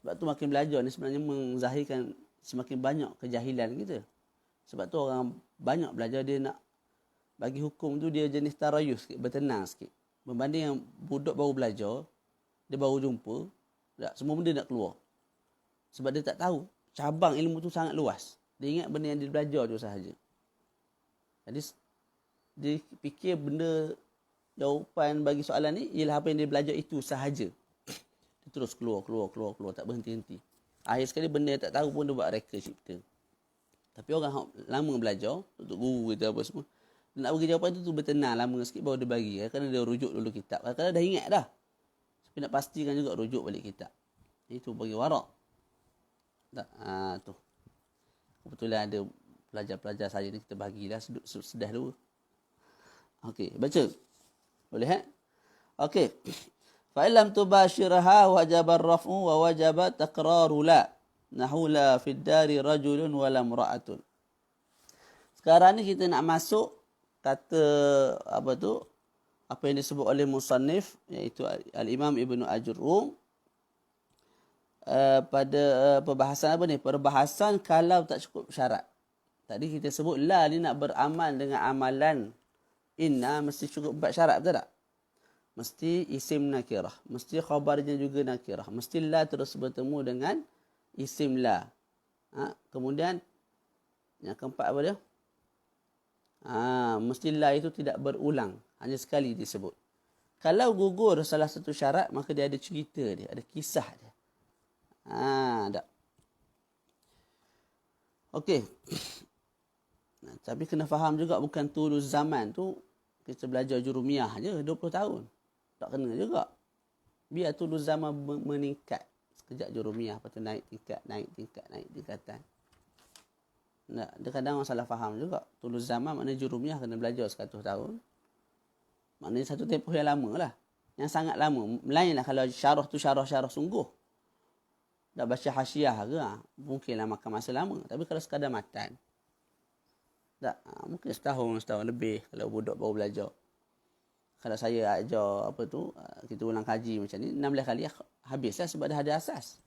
Sebab tu makin belajar ni sebenarnya menzahirkan semakin banyak kejahilan kita. Sebab tu orang banyak belajar, dia nak bagi hukum tu dia jenis tarayus sikit, bertenang sikit. Berbanding yang budak baru belajar, dia baru jumpa, semua benda nak keluar. Sebab dia tak tahu. Cabang ilmu tu sangat luas. Dia ingat benda yang dia belajar tu sahaja. Jadi, dia fikir benda jawapan bagi soalan ni ialah apa yang dia belajar itu sahaja. Dia terus keluar. Tak berhenti-henti. Akhir sekali benda yang tak tahu pun dia buat reka cipta. Tapi orang lama belajar, untuk guru kita apa semua, dia nak bagi jawapan tu bertenang lama sikit baru dia bagi. Kerana dia rujuk dulu kitab. Kadang-kadang dah ingat dah. Tapi nak pastikan juga rujuk balik kitab. Itu bagi warak. Tu. Kebetulan ada pelajar-pelajar saya ni, kita bagilah sedah dulu. Okey, baca. Boleh Okey. Fa illam tubashirha wajaba ar-raf'u wa wajaba taqraru la. Nahu la fid dari rajulun wa la imra'atun. Sekarang ni kita nak masuk kata apa yang disebut oleh musannif, iaitu Al-Imam Ibnu Ajurrum. Pada perbahasan apa ni? Perbahasan kalau tak cukup syarat. Tadi kita sebut la ni nak beramal dengan amalan inna mesti cukup 4 syarat, betul tak? Mesti isim nakirah, mesti khabarnya juga nakirah, mesti la terus bertemu dengan isim la. Kemudian yang keempat apa dia? Mesti la itu tidak berulang, hanya sekali disebut. Kalau gugur salah satu syarat, maka dia ada cerita dia, ada kisah dia. Tak. Okey. Tapi kena faham juga bukan tulus zaman tu kita belajar jurumiyah je 20 tahun. Tak kena juga. Biar tulus zaman meningkat. Sekejap jurumiyah, lepas tu naik tingkatan. Kadang orang salah faham juga. Tulus zaman maknanya jurumiyah kena belajar 100 tahun. Maknanya satu tempoh yang lama lah. Yang sangat lama. Lainlah kalau syarah tu syarah sungguh. Dah baca hasyiah ke, mungkinlah makan masa lama. Tapi kalau sekadar matan, mungkin setahun lebih kalau budak baru belajar. Kalau saya ajar kita ulang kaji macam ni, 16 kali habislah sebab dah ada asas.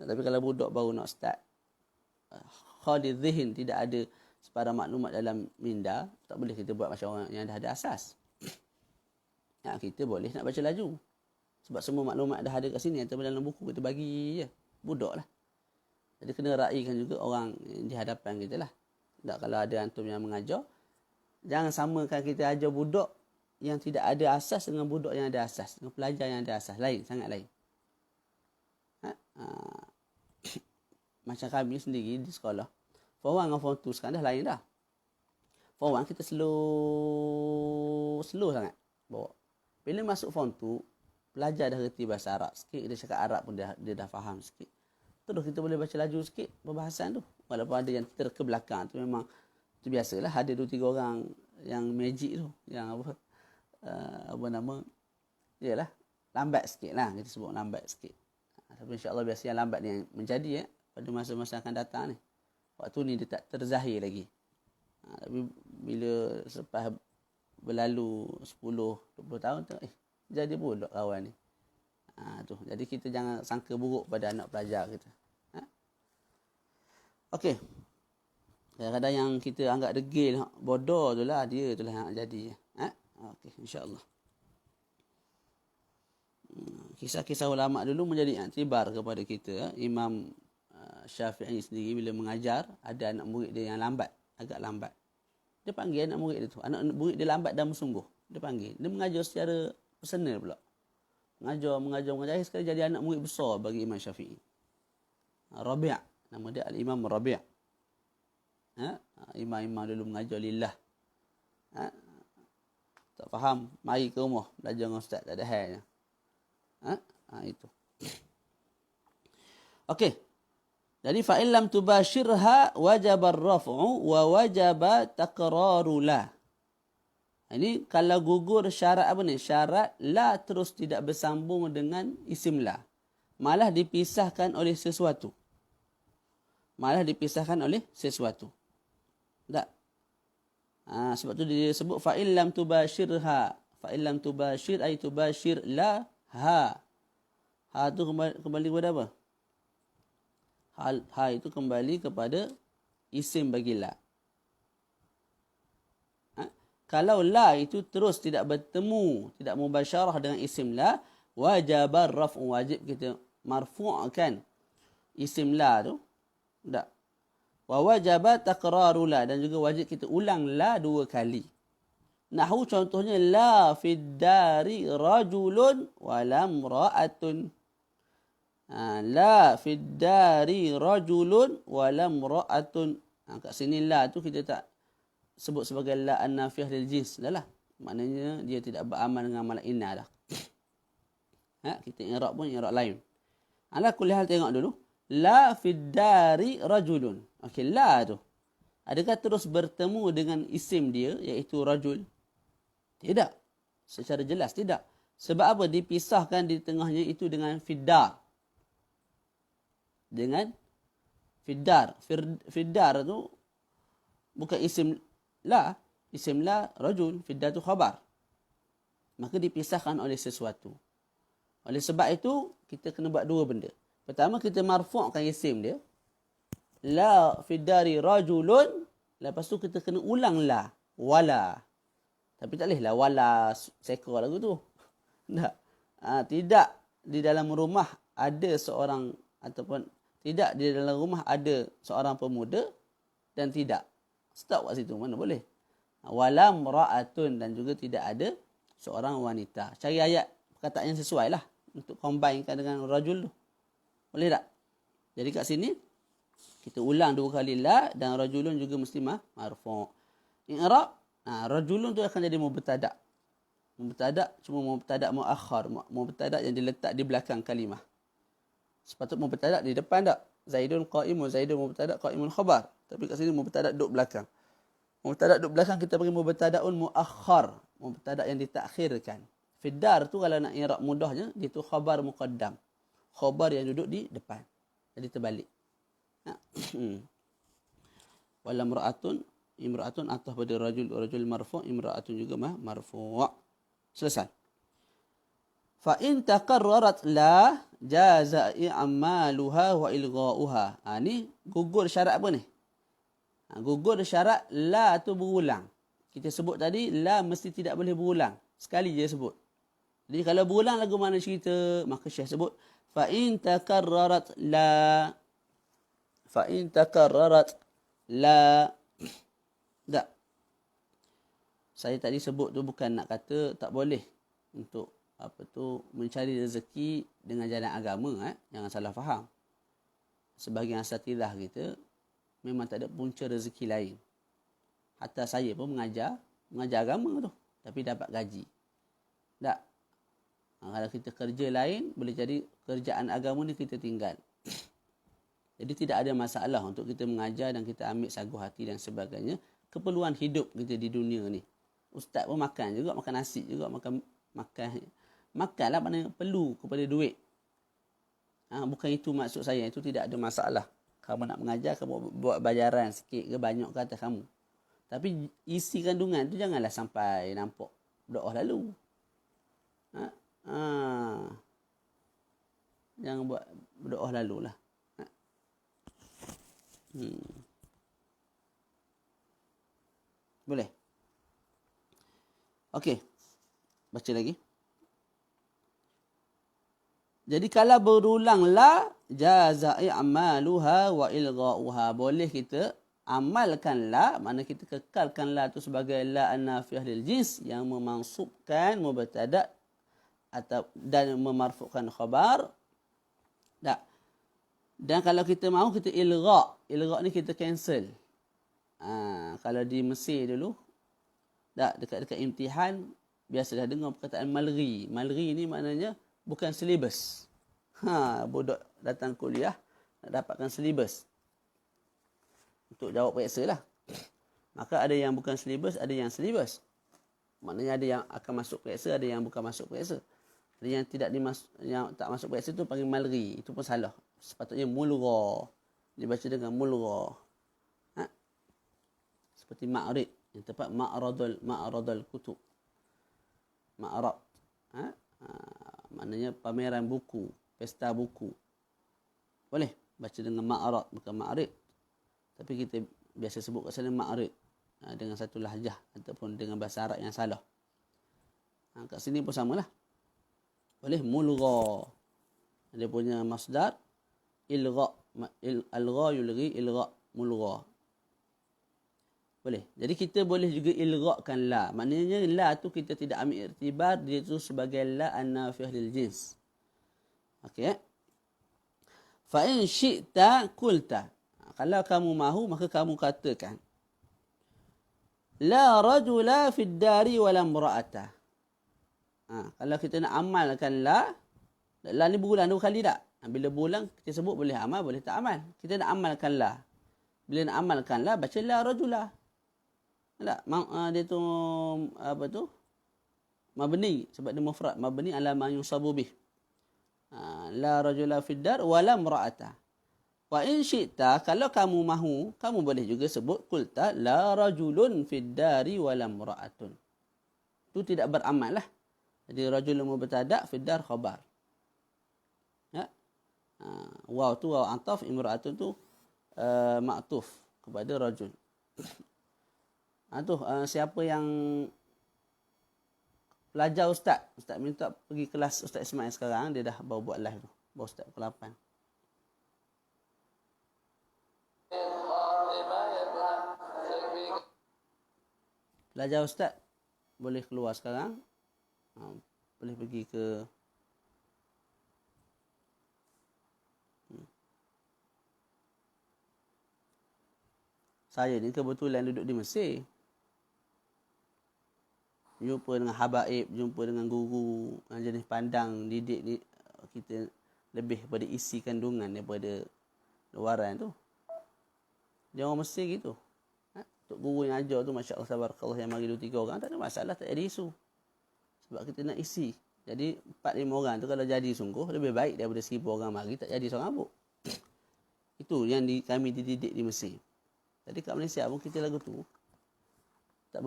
Tapi kalau budak baru nak start, khalid zihin, tidak ada sebarang maklumat dalam minda, tak boleh kita buat macam orang yang dah ada asas. Kita boleh nak baca laju. Sebab semua maklumat dah ada kat sini, atau dalam buku kita bagi je. Budak lah. Jadi kena raikan juga orang di hadapan kita lah. Tak, kalau ada antum yang mengajar, jangan samakan kita ajar budak yang tidak ada asas dengan budak yang ada asas. Dengan pelajar yang ada asas. Lain, sangat lain. Macam kami sendiri di sekolah. Form 1 dengan Form 2 sekarang dah lain dah. Form 1 kita slow sangat bawa. Bila masuk form 2, pelajar dah reti bahasa Arab sikit, dia cakap Arab pun dia dah faham sikit. Terus kita boleh baca laju sikit perbahasan tu. Walaupun ada yang kita ke belakang tu, memang tu biasalah, ada 2-3 orang yang magic tu, yang apa nama, iyalah lambat sikit lah, kita sebut lambat sikit. Tapi insya-Allah biasa yang lambat ni yang menjadi pada masa-masa akan datang ni. Waktu ni dia tak terzahir lagi. Tapi bila selepas berlalu 10-20 tahun tu, jadi pula kawan ni. Tu. Jadi kita jangan sangka buruk pada anak pelajar kita. Okey. Kadang-kadang yang kita anggap degil, bodoh tu lah, dia tu lah yang jadi. Okey, insya-Allah. Kisah-kisah ulama dulu menjadi iktibar kepada kita. Imam Syafi'i sendiri bila mengajar, ada anak murid dia yang lambat, agak lambat. Dia panggil anak murid dia tu. Anak murid dia lambat dan bersungguh. Dia panggil. Dia mengajar secara personal pula. Mengajar. Akhir sekali jadi anak murid besar bagi Imam Syafi'i. Rabi'. Nama dia Al-Imam Rabi'. Imam-imam dulu mengajar lillah. Tak faham, mari ke rumah belajar dengan ustaz, tak ada halnya. Itu. Okey. Jadi fa in lam tubashirha wajaba ar-raf'u wa wajaba taqraru la. Ini kalau gugur syarat apa ni? Syarat la terus tidak bersambung dengan isim la. Malah dipisahkan oleh sesuatu. Tak? Sebab tu dia sebut fa in lam tubashirha. Fa in lam tubashir ay tubashir la ha. Ha tu kembali kepada apa? Ha itu kembali kepada isim bagi la. Kalau la itu terus tidak bertemu, tidak mubasyarah dengan isim la, wajib raf'u, wajib kita marfu'kan isim la tu. Tak. Wa wajaba taqraru la, dan juga wajib kita ulang la 2 kali. Nahwu contohnya la fid dari rajulun wa lam ra'atun. La fid dari rajulun wa lam ra'atun. Kat sini la tu kita tak sebut sebagai la an-nafiyah lil jins lah. Maknanya dia tidak beramal dengan amal inna dah. Kita i'rab pun i'rab lain. Ala kulli hal, tengok dulu. La fid dari rajulun. Okey, la tu adakah terus bertemu dengan isim dia iaitu rajul? Tidak. Secara jelas tidak. Sebab apa? Dipisahkan di tengahnya itu dengan fiddar. Dengan fiddar. Fiddar tu bukan isim la. Isim la rajul. Fiddar tu khabar. Maka dipisahkan oleh sesuatu. Oleh sebab itu, kita kena buat 2 benda. Pertama, kita marfu'kan isim dia. La fiddari rajulun. Lepas tu kita kena ulang la. Wala. Tapi tak boleh lah wala seekor lagu tu. Tak. Tidak di dalam rumah ada seorang, ataupun tidak di dalam rumah ada seorang pemuda, dan tidak. Stop kat situ, mana boleh. Walam ra'atun, dan juga tidak ada seorang wanita. Cari ayat perkataan yang sesuai lah untuk combinekan dengan rajul tu. Boleh tak? Jadi kat sini kita ulang 2 kali la, dan rajulun juga mesti marfu'. I'rab, rajulun tu akan jadi mubtada'. Mubtada' cuma mubtada' muakhar, mubtada' yang diletak di belakang kalimah. Sepatut mubtada' di depan tak? Zaidun qa'imun, Zaidun mubtada', qa'imun khabar. Tapi kat sini mubtada' duduk belakang. Mubtada' duduk belakang kita bagi mubtada'un muakhar, mubtada' yang ditakhirkan. Fiddar tu kalau nak i'rab mudahnya, dia tu khabar muqaddam. Khabar yang duduk di depan. Jadi terbalik. Wala imra'atun atah pada rajul marfu', imra'atun juga marfu'. Selesai. Fa in taqarrarat la jaza i'maluha wa ilgha'uha. Ni gugur syarat apa ni? Gugur syarat la tu berulang. Kita sebut tadi la mesti tidak boleh berulang. Sekali je sebut. Jadi kalau berulang lagu mana cerita, maka Syekh sebut fa in taqarrarat la. Fa in taqarrarat la. Tak. Saya tadi sebut tu bukan nak kata tak boleh untuk mencari rezeki dengan jalan agama. Jangan salah faham. Sebahagian asatidah kita memang tak ada punca rezeki lain. Hatta saya pun mengajar agama tu. Tapi dapat gaji. Tak. Kalau kita kerja lain, boleh jadi kerjaan agama ni kita tinggal. Jadi tidak ada masalah untuk kita mengajar dan kita ambil sagu hati dan sebagainya. Keperluan hidup kita di dunia ni. Ustaz pun makan juga, makan nasi juga, makanlah mana perlu kepada duit. Bukan itu maksud saya, itu tidak ada masalah. Kamu nak mengajar, kamu buat bayaran sikit ke banyak ke atas kamu. Tapi isi kandungan tu janganlah sampai nampak doa lalu. Jangan buat doa lalu lah. Boleh? Okey. Baca lagi. Jadi kalau berulang la jaza i'maluha wa ilgha'uha. Boleh kita amalkan la, makna kita kekalkan la tu sebagai la an-nafiyah lil jins yang memansubkan mubtada atau dan memarfukan khabar. Tak. Dan kalau kita mahu kita ilgha'. Ilgha' ni kita cancel. Kalau di Mesir dulu, tak, dekat-dekat imtihan, biasa dah dengar perkataan malghi. Malghi ni maknanya bukan silibus. Budak datang kuliah, nak dapatkan silibus. Untuk jawab periksa lah. Maka ada yang bukan silibus, ada yang silibus. Maknanya ada yang akan masuk periksa, ada yang bukan masuk periksa. Ada yang yang tak masuk periksa tu panggil malghi. Itu pun salah. Sepatutnya mulgha. Dibaca dengan mulgha. Seperti ma'rid. Yang tepat ma'radul kutub. Ma'rad. Maknanya pameran buku. Pesta buku. Boleh baca dengan ma'rad, bukan ma'rid. Tapi kita biasa sebut kat sana ma'rid. Dengan satu lahjah ataupun dengan bahasa Arab yang salah. Kat sini pun samalah. Boleh mulgha. Dia punya masdar ilgha. Algha yulghi ilgha mulgha. Boleh. Jadi kita boleh juga ilgha'kan la. Maknanya la tu kita tidak ambil iktibar, dia tu sebagai la an-nafiyah lil jins. Okey. Fa in syi'ta qulta. Kalau kamu mahu maka kamu katakan la rajula fid dari wala imra'ata. Kalau kita nak amalkan la ni berulang 2 kali tak? Bila berulang kita sebut boleh amal, boleh tak amal. Kita nak amalkan la. Bila nak amalkan la baca la rajula. Tak, dia tu apa tu? Mabni sebab dia mufrad, mabni ala ma yusabu bih. La rajula fid dar wala imra'ata. Wa in syi'ta, kalau kamu mahu, kamu boleh juga sebut qulta la rajulun fid dari wala imra'atun. Itu tidak beramal lah. Jadi rajulun mubtada, fid dar khabar. Ya. Waw tu waw ataf, imra'atun tu ma'tuf kepada rajul. Siapa yang pelajar Ustaz minta pergi kelas Ustaz Ismail sekarang, dia dah baru buat live tu. Baru Ustaz pukul 8. Pelajar Ustaz boleh keluar sekarang. Boleh pergi ke saya ni kebetulan duduk di Mesir. Jumpa dengan habaib, jumpa dengan guru, jenis pandang didik ni, kita lebih pada isi kandungan daripada luaran tu. Dia orang Mesir gitu. Tok guru yang ajar tu, Masya Allah, tabarakallah, yang mari 2-3 orang, tak ada masalah, tak ada isu. Sebab kita nak isi. Jadi 4-5 orang tu kalau jadi sungguh, lebih baik daripada 1000 orang mari, tak jadi seorang abuk. Itu yang kami dididik di Mesir. Jadi kat Malaysia pun kita lagu tu tak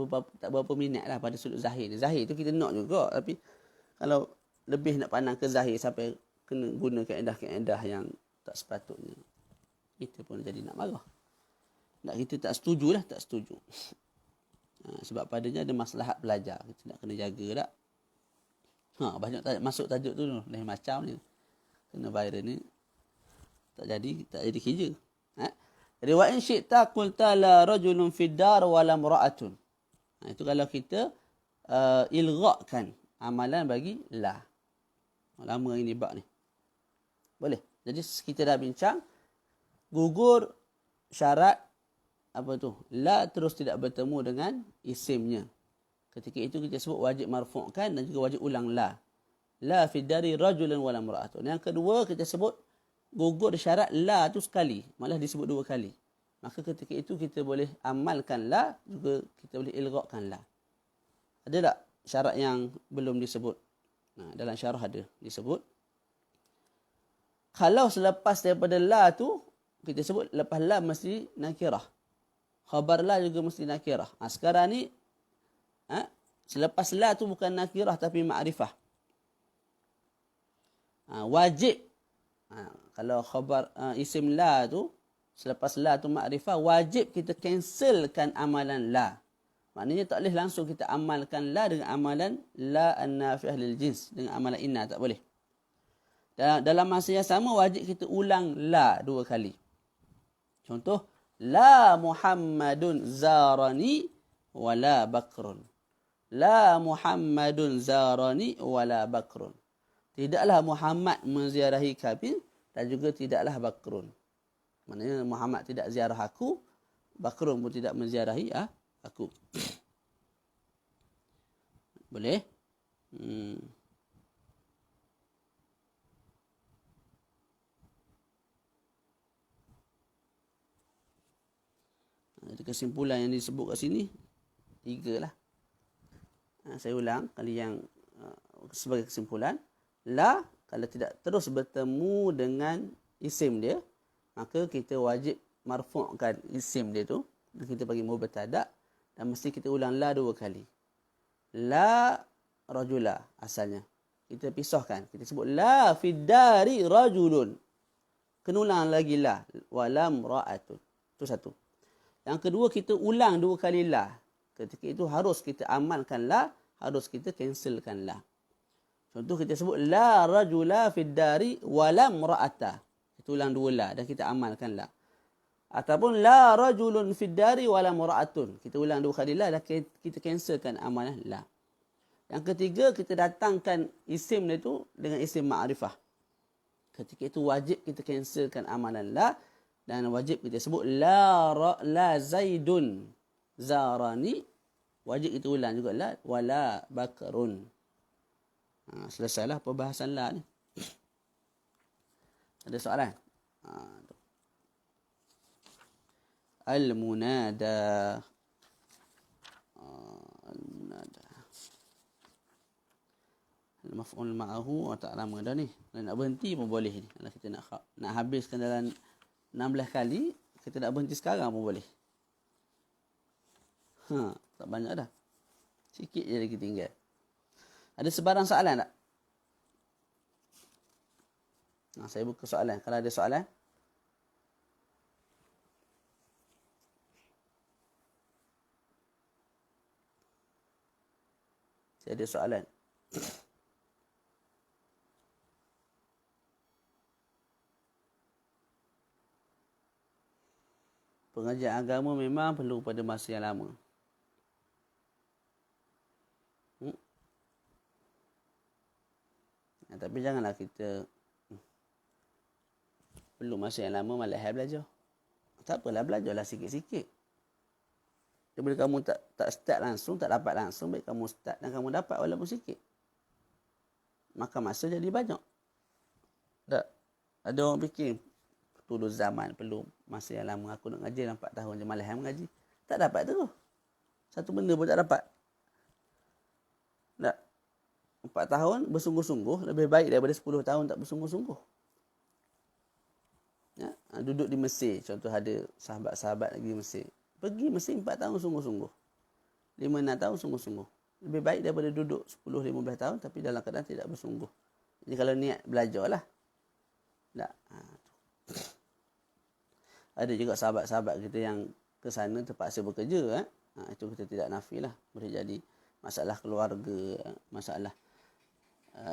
berapa minat lah pada sudut zahir. Zahir tu kita nak juga, tapi kalau lebih nak pandang ke zahir sampai kena guna kaedah-kaedah yang tak sepatutnya, kita pun jadi nak marah. Kita tak setuju lah, tak setuju. Sebab padanya ada maslahat belajar, kita nak kena jaga tak. Banyak masuk tajuk tu lain macam ni. Kena viral ni tak jadi kerja. Riwayat syi'ta qulta la rajulun fid dar wala imra'atun. Itu kalau kita ilgha'kan amalan bagi la. Lama ini bab ni. Boleh. Jadi kita dah bincang gugur syarat la terus tidak bertemu dengan isimnya. Ketika itu kita sebut wajib marfu'kan dan juga wajib ulang la. La fi dari rajulun wala imra'atun. Yang kedua kita sebut gugur syarat la tu sekali, malah disebut 2 kali. Maka ketika itu kita boleh amalkan la, juga kita boleh ilghaqkan la. Ada tak syarat yang belum disebut? Dalam syarah ada disebut. Kalau selepas daripada la tu, kita sebut lepas la mesti nakirah. Khabar la juga mesti nakirah. Sekarang ni, selepas la tu bukan nakirah tapi ma'rifah. Wajib. Kalau khabar isim la tu, selepas la tu ma'rifah, wajib kita cancelkan amalan la. Maknanya tak boleh langsung kita amalkan la dengan amalan la an-nafi'ah lil jins. Dengan amalan inna, tak boleh. Dalam masa yang sama, wajib kita ulang la 2 kali. Contoh, la Muhammadun zarani wala bakrun. La Muhammadun zarani wala bakrun. Tidaklah Muhammad menziarahi kami dan juga tidaklah bakrun. Maknanya Muhammad tidak ziarah aku, bakrun pun tidak menziarahi aku. Boleh? Jadi kesimpulan yang disebut kat sini 3 lah. Saya ulang kali yang sebagai kesimpulan. La, kalau tidak terus bertemu dengan isim dia, maka kita wajib marfu'kan isim dia tu. Kita bagi mubtada' dan mesti kita ulang la 2 kali. La rajula asalnya. Kita pisahkan. Kita sebut la fid dari rajulun. Kena ulang lagi la. Walam ra'atun. Itu satu. Yang kedua, kita ulang 2 kali la. Ketika itu harus kita amalkan la, harus kita cancelkan la. Contoh kita sebut la rajula fid dari walam ra'ata. Kita ulang 2 la dan kita amalkan la. Ataupun la rajulun fid dari walam ra'atun. Kita ulang 2 kali la dan kita cancelkan amalan la. Yang ketiga, kita datangkan isim dia tu dengan isim ma'rifah. Ketika itu wajib kita cancelkan amalan la dan wajib kita sebut la Zaidun zarani. Wajib kita ulang juga la wala bakrun. Selesailah perbahasan la ni. Ada soalan? Al-munada. Al-munada. Al-maf'ul ma'ahu, tak lama dah ni. Nak berhenti pun boleh ni. Kalau kita nak habiskan dalam 16 kali, kita nak berhenti sekarang pun boleh. Tak banyak dah. Sikit je lagi tinggal. Ada sebarang soalan tak? Saya buka soalan. Kalau ada soalan. Saya ada soalan. Pengajian agama memang perlu pada masa yang lama. Tapi janganlah kita perlu masa yang lama malah belajar. Tak apalah, belajarlah sikit-sikit. Daripada kamu tak start langsung, tak dapat langsung, baik kamu start dan kamu dapat walaupun sikit. Maka masa jadi banyak. Tak. Ada orang fikir dulu zaman perlu masa yang lama. Aku nak ngaji dalam 4 tahun je, malah mengaji. Tak dapat tu. Satu benda pun tak dapat. Tak. 4 tahun bersungguh-sungguh lebih baik daripada 10 tahun tak bersungguh-sungguh. Ya, duduk di Mesir, contoh ada sahabat-sahabat lagi di Mesir. Pergi Mesir 4 tahun sungguh-sungguh. 5-6 tahun sungguh-sungguh. Lebih baik daripada duduk 10-15 tahun tapi dalam keadaan tidak bersungguh. Jadi kalau niat belajarlah. Tak. Ada juga sahabat-sahabat kita yang ke sana terpaksa bekerja. Itu kita tidak nafilah. Boleh jadi masalah keluarga, masalah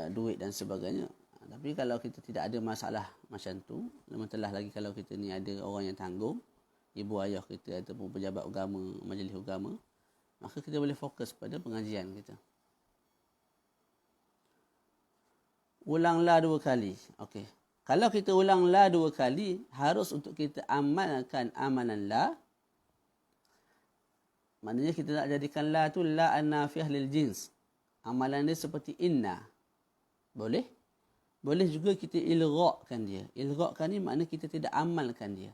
duit dan sebagainya. Tapi kalau kita tidak ada masalah macam tu, lemah lagi kalau kita ni ada orang yang tanggung, ibu ayah kita ataupun pejabat agama, majlis agama, maka kita boleh fokus pada pengajian kita. Ulanglah 2 kali. Okey. Kalau kita ulanglah 2 kali, harus untuk kita amalkan amalan la Maknanya kita nak jadikan la tu la an-nafiyah lil jins. Amalan dia seperti inna. Boleh? Boleh juga kita ilgha'kan dia. Ilgha'kan ni makna kita tidak amalkan dia.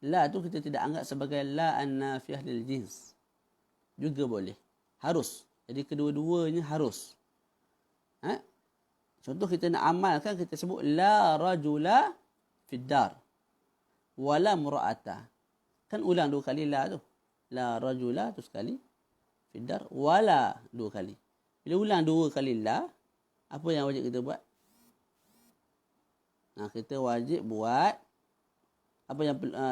La tu kita tidak anggap sebagai la an-nafiyah lil jins. Juga boleh. Harus. Jadi kedua-duanya harus. Contoh kita nak amalkan, kita sebut la rajula fid dar. Wala mura'ata. Kan ulang 2 kali la tu. La rajula tu sekali. Fid dar. Wala 2 kali. Bila ulang 2 kali la, apa yang wajib kita buat? Kita wajib buat apa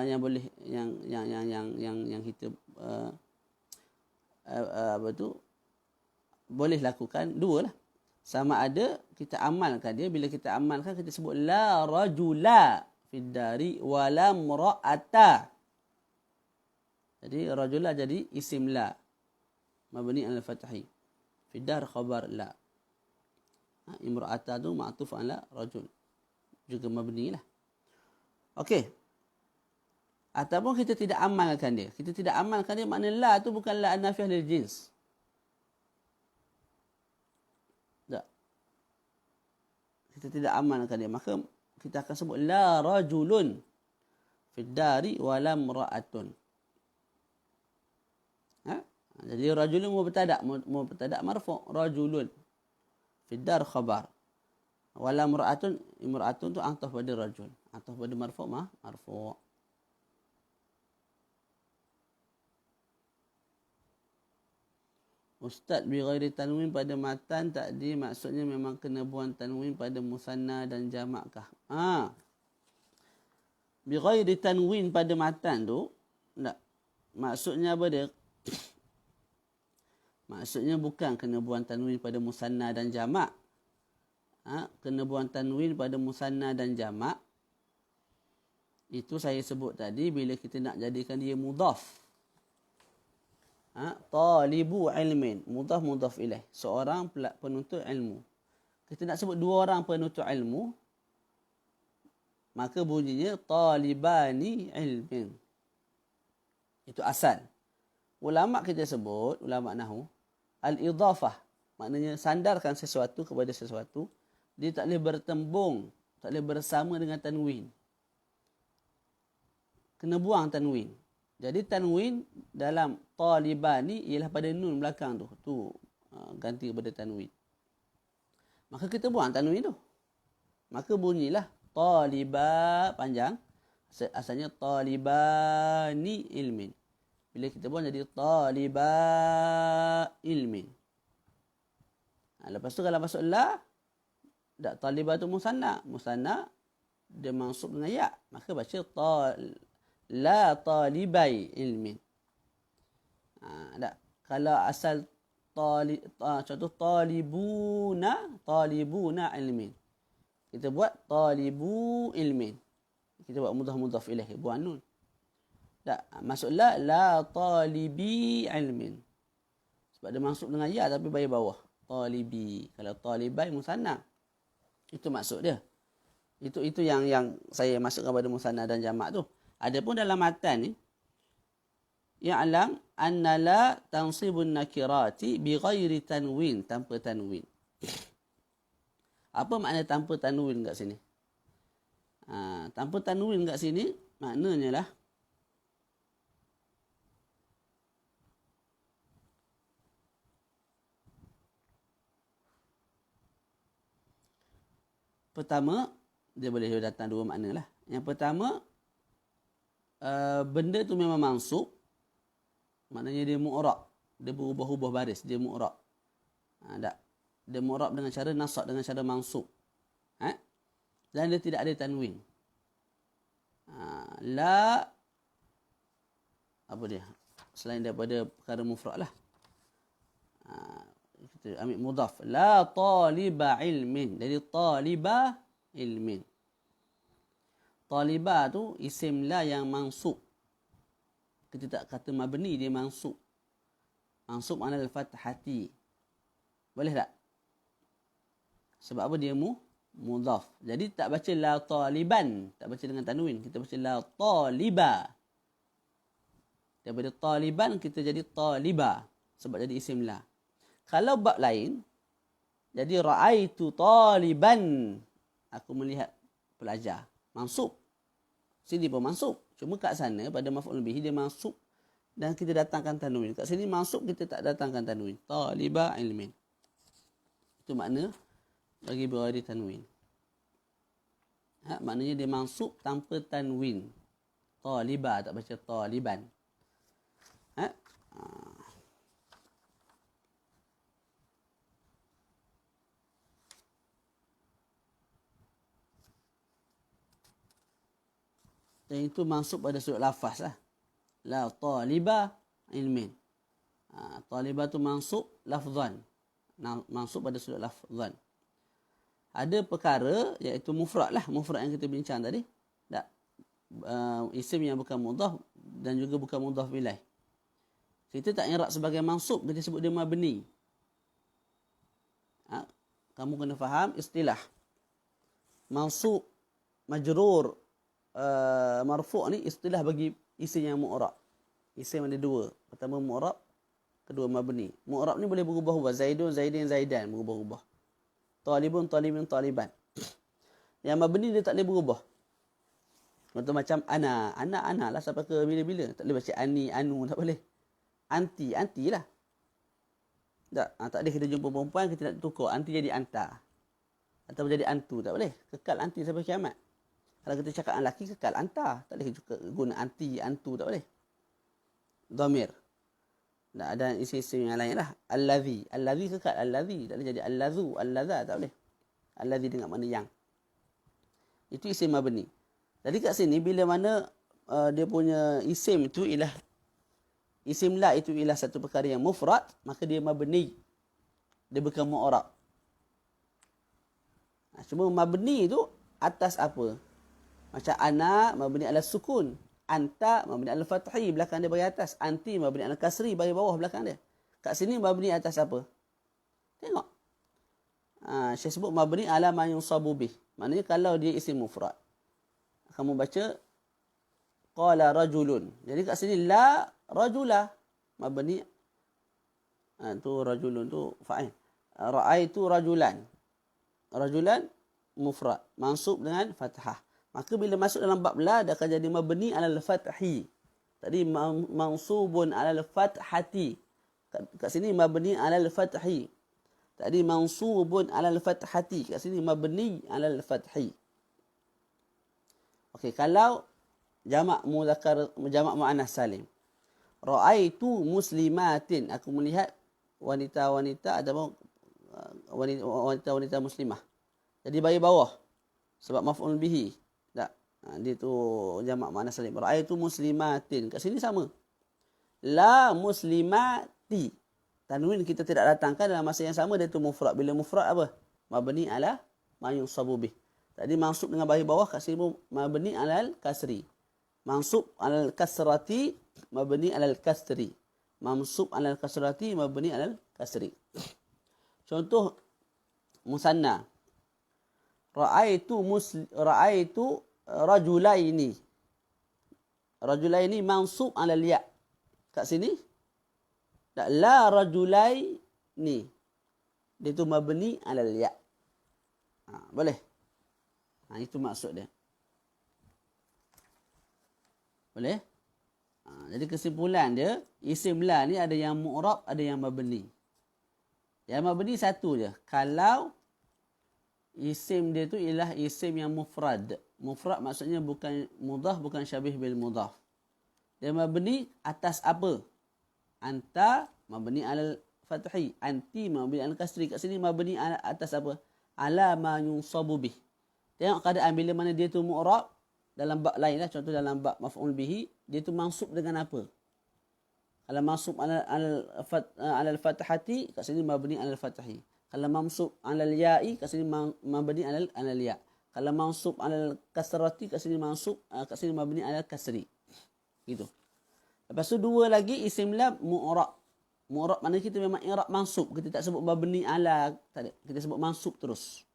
yang boleh yang kita apa tu boleh lakukan 2 lah. Sama ada kita amalkan dia. Bila kita amalkan, kita sebut la rajula fid dari wala mra'ata. Jadi rajula jadi isim la mabni al-fathi. Fid dar khabar la. Imra'ata tu ma'tuf ala rajul. Juga mabni lah. Okey. Ataupun kita tidak amalkan dia. Kita tidak amalkan dia, makna la tu bukan la an-nafiyah lil jins. Tak. Kita tidak amalkan dia. Maka kita akan sebut la rajulun fid dari wala mra'atun. Jadi rajulun mubtada' marfu', rajulun fid dar khabar. Wala mra'atun, imra'atun tu ataf pada rajul. Ataf pada marfu' marfu'. Ustaz, bi ghairi tanwin pada matan takdi maksudnya memang kena buang tanwin pada musanna dan jamak kah? Bi ghairi tanwin pada matan tu tak. Maksudnya apa dia? Maksudnya bukan kena buang tanwin pada musanna dan jamak. Kena buang tanwin pada musanna dan jamak. Itu saya sebut tadi bila kita nak jadikan dia mudhaf. Talibu ilmin. Mudhaf ilaih. Seorang penuntut ilmu. Kita nak sebut 2 orang penuntut ilmu. Maka bunyinya talibani ilmin. Itu asal. Ulama kita sebut, ulama nahwu, al-idhafah. Maknanya sandarkan sesuatu kepada sesuatu. Dia tak boleh bertembung, tak boleh bersama dengan tanwin. Kena buang tanwin. Jadi tanwin dalam talibani ialah pada nun belakang tu. Tu ganti kepada tanwin. Maka kita buang tanwin tu. Maka bunyilah taliba panjang. Asalnya talibani ilmin. Bila kita buang jadi taliba ilmin. Lepas tu kalau masuk la, tak, talibah tu musanna. Musanna dia mansub dengan ya. Maka baca la talibai ilmin. Tak. Kalau asal contoh talibuna ilmin. Kita buat talibu ilmin. Kita buat mudhaf ilaih, buang nun. Tak, masuk la talibi ilmin. Sebab dia mansub dengan ya tapi bagi bawah. Talibi. Kalau talibai musanna. Itu maksud dia. Itu yang saya masukkan pada musanna dan jamak tu. Adapun dalam matan ni, ya'lam anna la tansibun nakirati bi ghairi tanwin, tanpa tanwin. Apa makna tanpa tanwin kat sini? Tanpa tanwin kat sini maknanya lah pertama, dia boleh datang 2 makna lah. Yang pertama, benda tu memang mansub. Maknanya dia mu'rab. Dia berubah-ubah baris. Dia mu'rab. Dia mu'rab dengan cara nasab, dengan cara mansub. Dan dia tidak ada tanwin. La, apa dia? Selain daripada perkara mufrad lah. Kita ambil mudhaf. La taliba ilmin. Jadi taliba ilmin. Taliba tu isim la yang mansub. Kita tak kata mabni, dia mansub. Mansub ala al-fathati. Boleh tak? Sebab apa dia mudhaf. Jadi tak baca la taliban. Tak baca dengan tanwin. Kita baca la taliba. Daripada taliban kita jadi taliba sebab jadi isim la. Kalau bab lain, jadi ra'aitu taliban, aku melihat pelajar. Mansub. Sini pun mansub. Cuma kat sana pada maf'ul bihi dia mansub dan kita datangkan tanwin. Kat sini mansub kita tak datangkan tanwin. Taliba ilmin. Itu makna bagi berada tanwin. Maknanya dia mansub tanpa tanwin. Taliba tak baca taliban. Dan itu masuk pada sudut lafaz lah. La taliba ilmin. Taliba tu masuk lafzan. Masuk pada sudut lafzan. Ada perkara iaitu mufrad lah. Mufrad yang kita bincang tadi. Tak. Isim yang bukan mudhaf dan juga bukan mudhaf ilaih. Kita tak i'rab sebagai mansub, kita sebut dia mabni. Kamu kena faham istilah. Mansub, majrur, marfu' ni istilah bagi isim yang mu'rab. Isim ada dua. Pertama mu'rab, kedua mabni. Mu'rab ni boleh berubah-ubah. Zaidun, zaidin, zaidan berubah-ubah. Talibun, talibun, taliban. Yang mabni dia tak boleh berubah. Contoh macam ana lah sampai ke bila-bila. Tak boleh baca ani, anu, tak boleh. Anti lah. Tak boleh kita jumpa perempuan, kita nak tukar. Anti jadi anta. Atau jadi antu, tak boleh. Kekal anti sampai kiamat. Kalau kita cakap lelaki, kekal anta. Tak boleh guna anti, antu, tak boleh. Dhamir. Tak ada isi-isi yang lain lah. Allazi. Allazi kekal. Allazi. Tak boleh jadi allazu, allaza. Tak boleh. Allazi dengan mana yang. Itu isim mabni. Jadi kat sini, bila mana dia punya isim itu ialah isim la itu ialah satu perkara yang mufrad, maka dia mabni. Dia bukan mu'rab. Cuma mabni itu atas apa? Macam ana mabni ala sukun, anta mabni ala fathi, belakang dia bagi atas, anti mabni ala kasri, bagi bawah belakang dia. Kat sini mabni atas apa? Tengok. Saya sebut mabni ala ma yunsabu bih. Maknanya kalau dia isim mufrad, kamu baca qala rajulun. Jadi kat sini la rajula mabni. Tu rajulun tu fa'il. Ra'aitu rajulan. Rajulan mufrad, mansub dengan fathah. Maka bila masuk dalam bab la, dia akan jadi mabni alal fathi. Tadi mansubun alal fathati. Kat sini mabni alal fathi. Tadi mansubun alal fathati. Kat sini mabni alal fathi. Okey, kalau jamak muzakkar, jamak muannas salim. Ra'aitu muslimatin. Aku melihat wanita-wanita atau wanita-wanita muslimah. Jadi bagi bawah. Sebab maf'ul bihi. Tak. Dia tu jamak muannas salim. Ra'aitu muslimatin. Kat sini sama. La muslimati. Tanwin kita tidak datangkan dalam masa yang sama, dia tu mufrad. Bila mufrad apa? Mabni ala ma yunsabu bih. Tadi mansub dengan bagi bawah, kat sini mabni alal kasri. Mansub alal kasrati, mabni alal kasri. Mansub alal kasrati, mabni alal kasri. Contoh musanna. Ra'aitu rajulaini. Rajulaini mansub alal ya. Kat sini tak, la rajulaini. Dia tu mabni alal ya. Boleh? Itu maksud dia. Boleh? Jadi kesimpulan dia, isim la ni ada yang mu'rab, ada yang mabni. Yang mabni satu je. Kalau isim dia tu ialah isim yang mufrad. Mufrad maksudnya bukan mudhaf, bukan syabih bil mudhaf. Dia mabni atas apa? Anta mabni alal fathi. Anti mabni alal kasri. Kat sini mabni atas apa? Ala ma yunsabu bih. Tengok keadaan bila mana dia tu mu'rab. Dalam bab lain lah. Contoh dalam bab maf'ul bihi. Dia tu mansub dengan apa? Kalau mansub alal fathati. Kat sini mabni alal fathi. Kalau mansub alal ya'i. Kat sini mabni alal ya'. Kalau mansub alal kasrati. Kat sini mabni alal kasri. Gitu. Lepas tu dua lagi isim la mu'rab. Mu'rab mana kita memang i'rab mansub. Kita tak sebut mabni ala. Tak ada. Kita sebut mansub terus.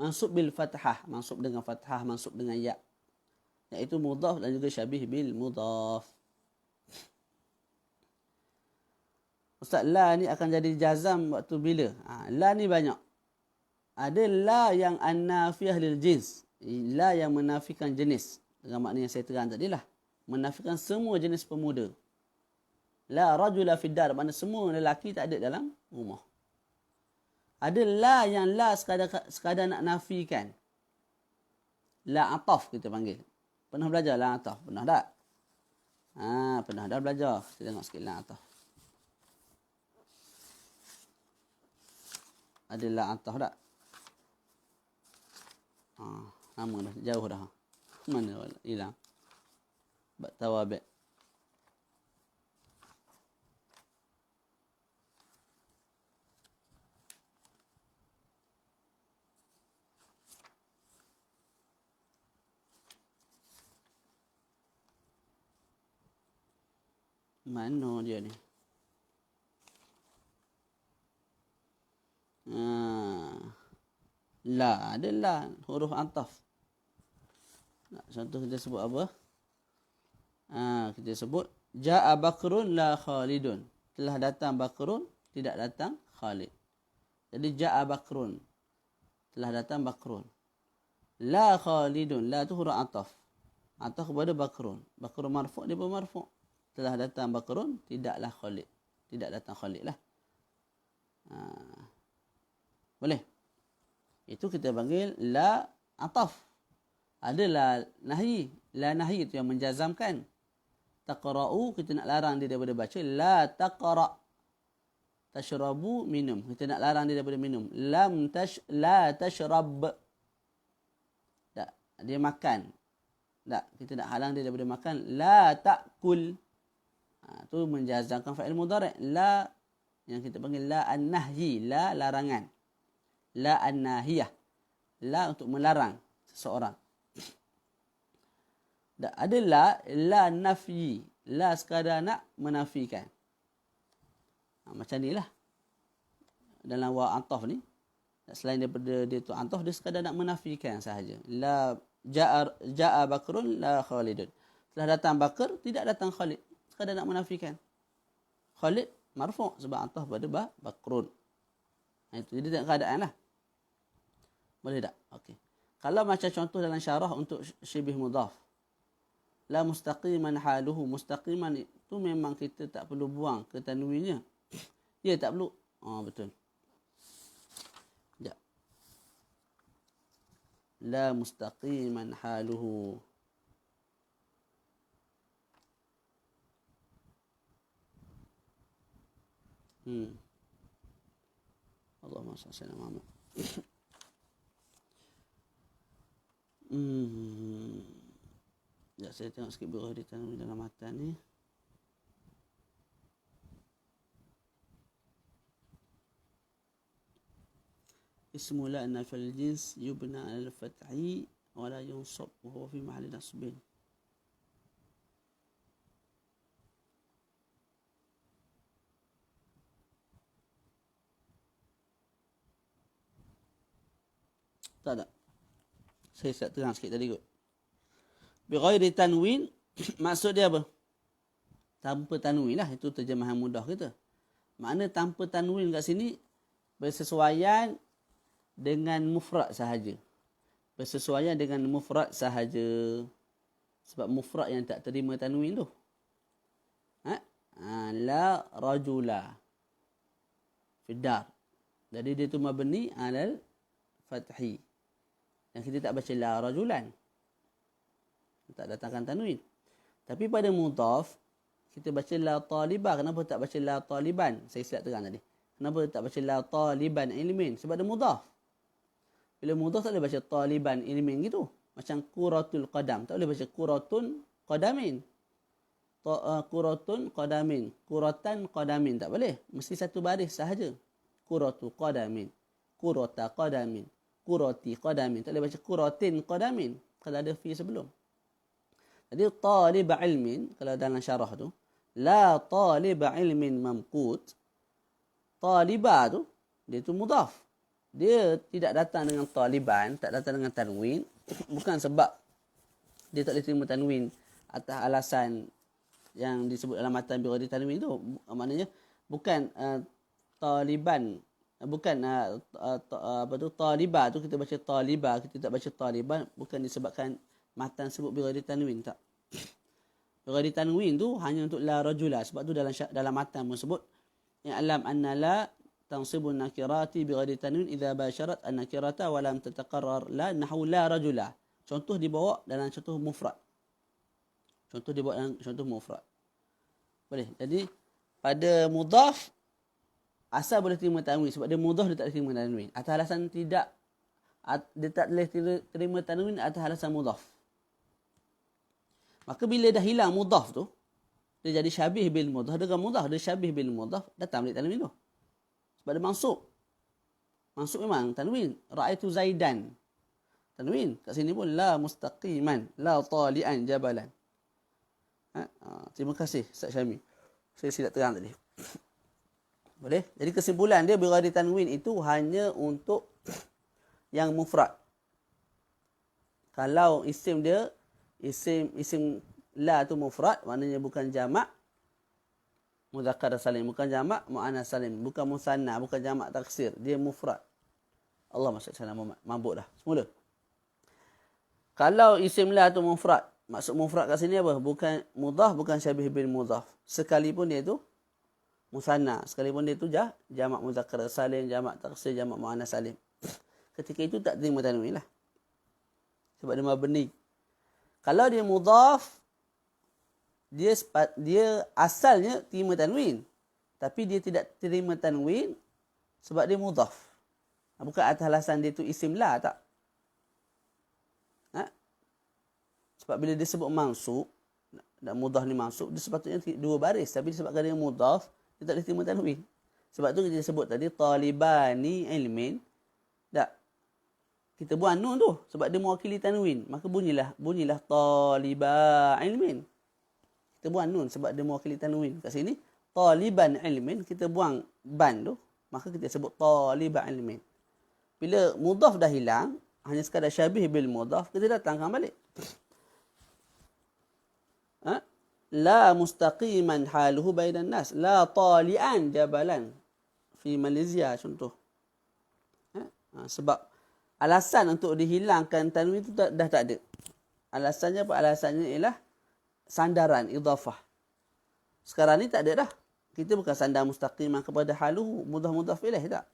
Mansub bil fathah. Mansub dengan fathah. Mansub dengan ya'. Iaitu mudhaf dan juga syabih bil mudhaf. Ustaz, la ni akan jadi jazam waktu bila? La ni banyak. Ada la yang an-nafiyah lil jins. La yang menafikan jenis. Dengan makna yang saya terang tadi lah. Menafikan semua jenis pemuda. La rajula fid dar. Makna semua lelaki tak ada dalam rumah. Ada la yang la sekadar nak nafikan. La ataf kita panggil. Pernah belajar la ataf? Pernah tak? Pernah dah belajar. Kita tengok sikit la ataf. Ada la ataf tak? Nama dah jauh dah. Mana hilang? Bak tawabek. Mana dia ni? La, ada la, huruf ataf. Contoh kita sebut apa? Kita sebut Ja'a Bakrun la Khalidun. Telah datang Bakrun, tidak datang Khalid. Jadi Ja'a Bakrun. Telah datang Bakrun. La Khalidun. La tu huruf ataf. Ataf kepada Bakrun. Bakrun marfu' dia pun marfu'. Telah datang Bakrun, tidaklah Khalid. Tidak datang Khalid lah. Boleh? Itu kita panggil la ataf. Ada la nahyi. La nahyi itu yang menjazamkan. Taqra'u, kita nak larang dia daripada baca. La taqra'. Tashrabu, minum. Kita nak larang dia daripada minum. La tashrab. Tak, dia makan. Tak, kita nak halang dia daripada makan. La ta'kul. Itu menjazamkan fa'il mudhari'. La, yang kita panggil la an-nahyi. La larangan. La an-nahiyah. La untuk melarang seseorang. Tak, ada la nafyi. La sekadar nak menafikan. Macam ni lah. Dalam wa ataf ni. Selain daripada dia tu ataf, dia sekadar nak menafikan sahaja. La ja'a Bakrun la Khalidun. Telah datang Bakr, tidak datang Khalid. Sekadar nak menafikan. Khalid marfu' sebab ataf pada Bakrun. Itu jadi tengok keadaan lah. Boleh tak? Okey. Kalau macam contoh dalam syarah untuk syibih mudhaf. La mustaqiman haluhu. Mustaqiman itu memang kita tak perlu buang ke tanwinnya. Ya, tak perlu. Betul. Sekejap. La mustaqiman haluhu. Allahumma salli ala Muhammad. Ya, saya tengok sikit bawah di tanwin dalam matan ni. Ismu la nafil jins yubna al-fathi wa la yunsab wa huwa fi mahalli nasbin. Tak. Saya siap terang sikit tadi kot. Bighairi tanwin, maksud dia apa? Tanpa tanwin lah. Itu terjemahan mudah kita. Makna tanpa tanwin kat sini, bersesuaian dengan mufrad sahaja. Bersesuaian dengan mufrad sahaja. Sebab mufrad yang tak terima tanwin tu. La rajula. Fiddar. Jadi dia tu mabni alal fathi. Dan kita tak baca la rajulan. Tak datangkan tanwin. Tapi pada mudhaf, kita baca la talibah. Kenapa tak baca la taliban? Saya silap terang tadi. Kenapa tak baca la taliban ilmin? Sebab dia mudhaf. Bila mudhaf tak boleh baca taliban ilmin gitu. Macam quratul qadam. Tak boleh baca quratun qadamin. Quratun qadamin. Quratan qadamin. Tak boleh. Mesti satu baris sahaja. Quratu qadamin. Qurata qadamin. Qurati qadamin. Tak boleh baca quratin qadamin. Kalau ada fi sebelum. Jadi talib ilmin, kalau dalam syarah tu, la talib ilmin mamqut. Talibah tu, dia tu mudhaf. Dia tidak datang dengan taliban, tak datang dengan tanwin. Bukan sebab dia tak boleh terima tanwin atas alasan yang disebut dalam matan bighairi tanwin tu. Maknanya, Bukan taliban. Bukan talibah tu kita baca talibah, kita tak baca taliban, bukan disebabkan matan sebut bighairi tanwin, tak. Bighairi tanwin tu hanya untuk la rajula, sebab tu dalam matan pun sebut i'lam anna la tansibun nakirati bighairi tanwin idza basharat an-nakirata wa lam tataqarrar la nahwu la rajula. Contoh dibawa dalam contoh mufrad. Boleh. Jadi pada mudhaf asal boleh terima tanwin sebab dia mudhaf, dia tak boleh terima tanwin. Atas alasan dia tak boleh terima tanwin atas alasan mudhaf. Maka bila dah hilang mudhaf tu, dia jadi syabih bil mudhaf. Dengan mudhaf dia syabih bil mudhaf, datang balik tanwin tu. Sebab dia mansub. Mansub memang tanwin. Ra'aitu Zaidan. Tanwin. Kat sini pun la mustaqiman, la tali'an jabalan. Terima kasih Ustaz Syami. Saya silap terang tadi. Boleh? Jadi kesimpulan dia bighairi tanwin itu hanya untuk yang mufrad. Kalau isim dia isim la tu mufrad, maknanya bukan jamak muzakkar salim, bukan jamak muannas salim, bukan musanna, bukan jamak taksir, dia mufrad. Allah masya Allah, mabuk dah. Semula. Kalau isim la tu mufrad, maksud mufrad kat sini apa? Bukan mudhaf, bukan syabih bil mudhaf. Sekalipun dia tu musanna, sekalipun dia tu jamak muzakkar salim, jamak taksir, jamak muannas salim. Ketika itu tak terima tanwin lah. Sebab dia mabni. Kalau dia mudhaf, dia asalnya terima tanwin. Tapi dia tidak terima tanwin sebab dia mudhaf. Bukan atas alasan dia tu isim la, tak. Sebab bila dia sebut mansub, dan mudhaf ni mansub, dia sepatutnya 2 baris. Tapi disebabkan dia mudhaf, dia tak boleh terima tanwin. Sebab tu kita sebut tadi, talibani ilmin. Tak. Kita buang nun tu, sebab dia mewakili tanwin. Maka bunyilah talibah ilmin. Kita buang nun sebab dia mewakili tanwin. Kat sini, taliban ilmin, kita buang ban tu, maka kita sebut talibah ilmin. Bila mudhaf dah hilang, hanya sekadar syabih bil mudhaf, kita datangkan balik. La mustaqiman haluhu bainan nas, la talian jabalan fi Malaysia contoh. Sebab alasan untuk dihilangkan tanwin itu dah tak ada. Alasannya apa? Alasannya ialah sandaran idhafah. Sekarang ni tak ada dah. Kita bukan sandar mustaqiman kepada haluhu, mudhaf ilaih, tak.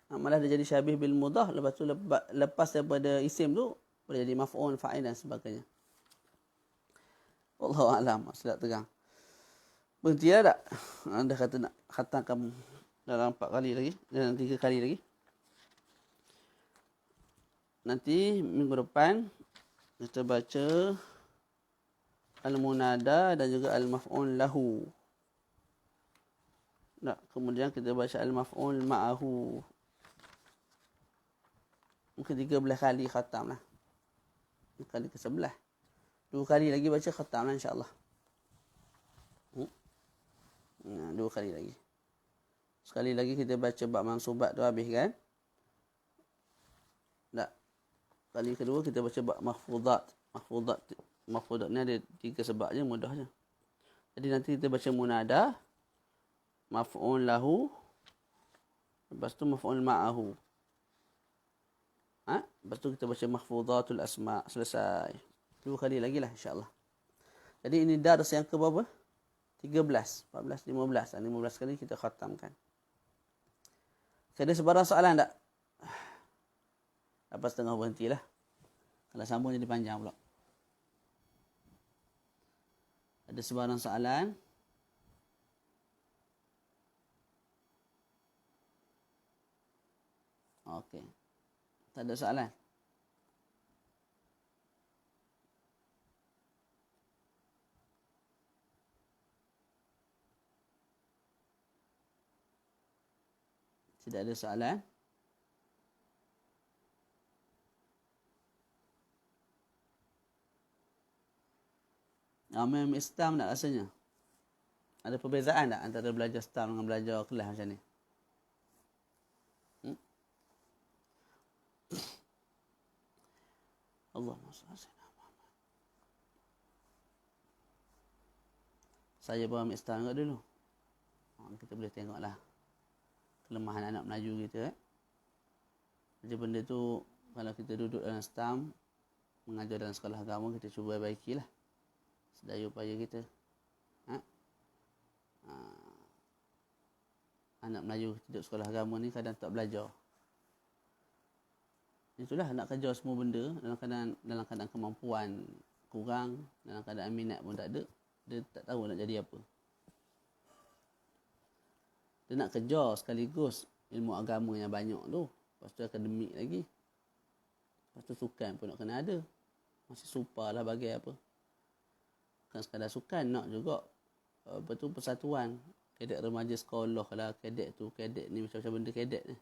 Malah dia jadi syabih bil mudhaf, lepas tu lepas daripada isim tu boleh jadi maf'ul, fa'il dan sebagainya. Wallahu a'lam. Silap terang. Berhenti dah tak? Anda kata nak khatamkan dalam 4 kali lagi, dalam 3 kali lagi. Nanti minggu depan kita baca al-munada dan juga al-maf'ul lahu. Tak, kemudian kita baca al-maf'ul ma'ahu. Mungkin 13 kali khatam lah. Kali ke-11. 2 kali lagi baca khatam lah insyaAllah. 2 kali lagi. Sekali lagi kita baca bab mansubat tu habis kan? Tak. Kali kedua kita baca bab mahfudat. Mahfudat ni ada 3 sebab je, mudah je. Jadi nanti kita baca munada, maf'ul lahu, lepas tu maf'ul ma'ahu. Lepas tu kita baca mahfudatul asma'. Selesai. 2 kali lagi lah insyaAllah. Jadi ini dars yang ke berapa? 13, 14, 15. 15 kali kita khatamkan. Ada sebarang soalan tak? Lepas setengah berhentilah. Kalau sambung jadi panjang pula. Ada sebarang soalan? Okey. Tak ada soalan? Tidak ada soalan? Memang Islam tak rasanya? Ada perbezaan tak antara belajar STAM dengan belajar kelas macam ni? Allahumma salli ala Muhammad. Saya pun ambil STAM juga dulu. Kita boleh tengoklah kelemahan anak Melayu kita. Jadi benda tu kalau kita duduk dalam STAM, mengajar dalam sekolah agama, kita cuba baikilah sedaya upaya kita. Anak Melayu duduk sekolah agama ni kadang tak belajar. Itulah nak kerja semua benda dalam keadaan kemampuan kurang, dalam keadaan minat pun tak ada. Dia tak tahu nak jadi apa. Dia nak kerja sekaligus ilmu agama yang banyak tu. Lepas tu akademik lagi. Lepas tu sukan pun nak kena ada. Masih super lah bagai apa. Bukan sekadar sukan, nak juga persatuan. Kadek remaja sekolah lah, kadek ni macam-macam benda kadek ni.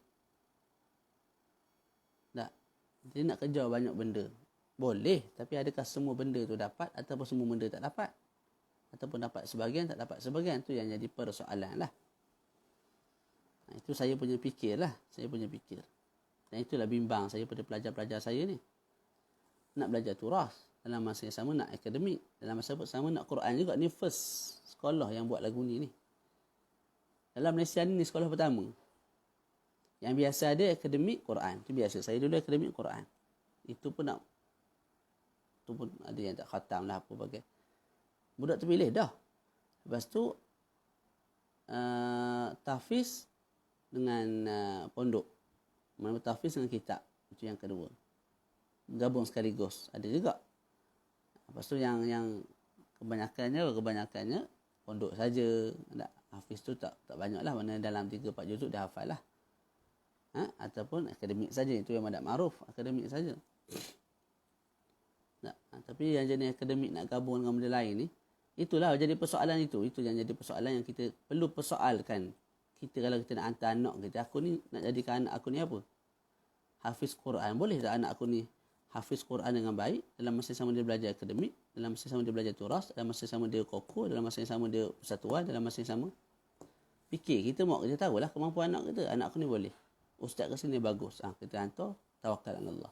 Tak. Dia nak kerja banyak benda. Boleh, tapi adakah semua benda tu dapat ataupun semua benda tak dapat? Ataupun dapat sebahagian, tak dapat sebahagian. Tu yang jadi persoalan lah. Itu saya punya fikir lah. Dan itulah bimbang saya pada pelajar-pelajar saya ni. Nak belajar turas. Dalam masa yang sama nak akademik. Dalam masa yang sama nak Quran juga. Ni first sekolah yang buat lagu ni. Dalam Malaysia ni sekolah pertama. Yang biasa ada akademik Quran. Itu biasa. Saya dulu akademik Quran. Itu pun ada yang tak khatam lah apa bagai. Budak terpilih dah. Lepas tu tahfiz dengan pondok. Mana tahfiz dengan kitab. Itu yang kedua. Gabung sekaligus. Ada juga. Lepas tu yang kebanyakannya pondok saja. Hafiz tu tak banyak lah. Mana dalam 3-4 juzuk dah hafal lah. Ataupun akademik saja. Itu yang madak ma'ruf. Akademik saja. Tapi yang jenis akademik nak gabung dengan benda lain ni, itulah jadi persoalan itu. Itu yang jadi persoalan yang kita perlu persoalkan. Kita kalau kita nak hantar anak kita, aku ni nak jadikan anak aku ni apa? Hafiz Quran. Boleh tak anak aku ni hafiz Quran dengan baik, dalam masa yang sama dia belajar akademik, dalam masa yang sama dia belajar turas, dalam masa yang sama dia kokoh, dalam masa yang sama dia persatuan, dalam masa yang sama fikir. Kita tahulah kemampuan anak kita. Anak aku ni boleh. Ustaz kat sini bagus. Kita hantar, tawakal Allah.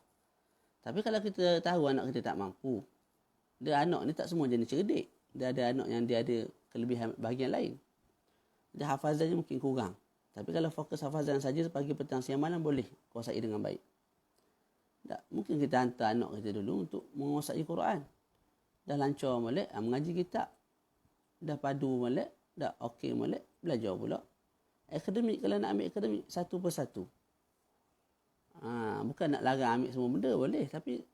Tapi kalau kita tahu anak kita tak mampu, dia anak ni tak semua jenis cerdik. Dia ada anak yang dia ada kelebihan bahagian lain. Dia hafazannya mungkin kurang. Tapi kalau fokus hafazan saja pagi, petang, siang, malam boleh kuasai dengan baik. Tak, mungkin kita hantar anak kita dulu untuk menguasai Quran. Dah lancar molek, mengaji kitab. Dah padu molek, dah okey molek, belajar pula. Akademik, kalau nak ambil akademik, satu persatu. Bukan nak larang ambil semua benda, boleh. Tapi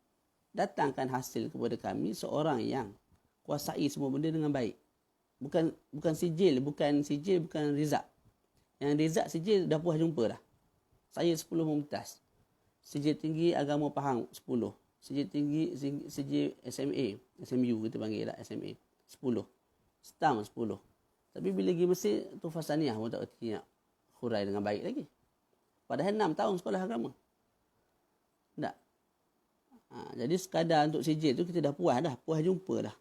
datangkan hasil kepada kami seorang yang kuasai semua benda dengan baik. Bukan sijil, bukan rizak. Yang rizak sijil dah puas jumpa dah. Saya 10 mumtaz. Sijil tinggi agama faham 10. Sijil tinggi sijil SMA, SMU kita panggil lah SMA 10. STAM 10. Tapi bila pergi Mesir tu Fasaniyah pun tak erti nak hurai dengan baik lagi. Padahal 6 tahun sekolah agama. Tak. Jadi sekadar untuk sijil tu kita dah puas jumpa dah.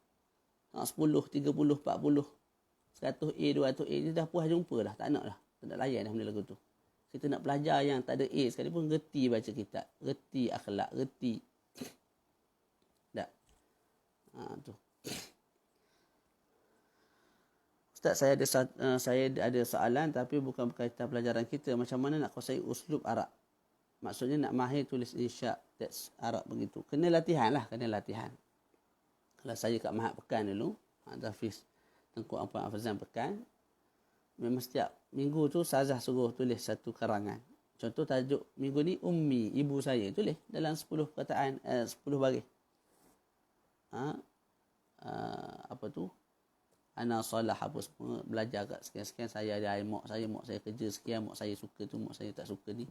10, 30, 40, 100A, 200A dia dah puas jumpa dah. Tak nak dah. Tak nak layan dah benda lagu tu. Kita nak pelajar yang tak ada A sekalipun reti baca kitab, reti akhlak, reti. Tak. Tu. Ustaz, saya ada soalan tapi bukan berkaitan pelajaran kita. Macam mana nak kuasai uslub Arab? Maksudnya nak mahir tulis insya' teks Arab begitu. Kena latihan. Kalau saya kat Mahat Pekan dulu, Hafiz Tengku Ampuan Afzan Pekan, memang setiap minggu tu Ustazah suruh tulis satu karangan. Contoh tajuk minggu ni Ummi, ibu saya, tulis dalam 10 perkataan, 10 baris. Apa tu? Ana salah apa semua, belajar kat sekian-sekian, saya ada mak saya kerja sekian, mak saya suka tu, mak saya tak suka ni.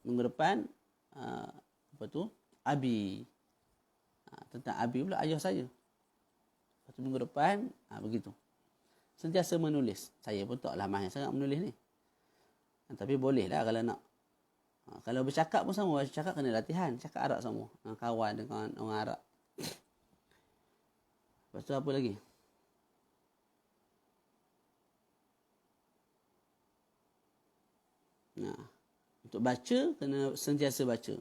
Minggu depan apa tu? Abi. Tentang Abi pula ayah saya. Lepas tu minggu depan begitu. Sentiasa menulis. Saya pun taklah mahir sangat menulis ni. Tapi boleh lah kalau nak. Kalau bercakap pun sama. Bercakap kena latihan. Cakap Arab sama. Kawan dengan orang Arab. Lepas tu apa lagi? Untuk baca, kena sentiasa baca.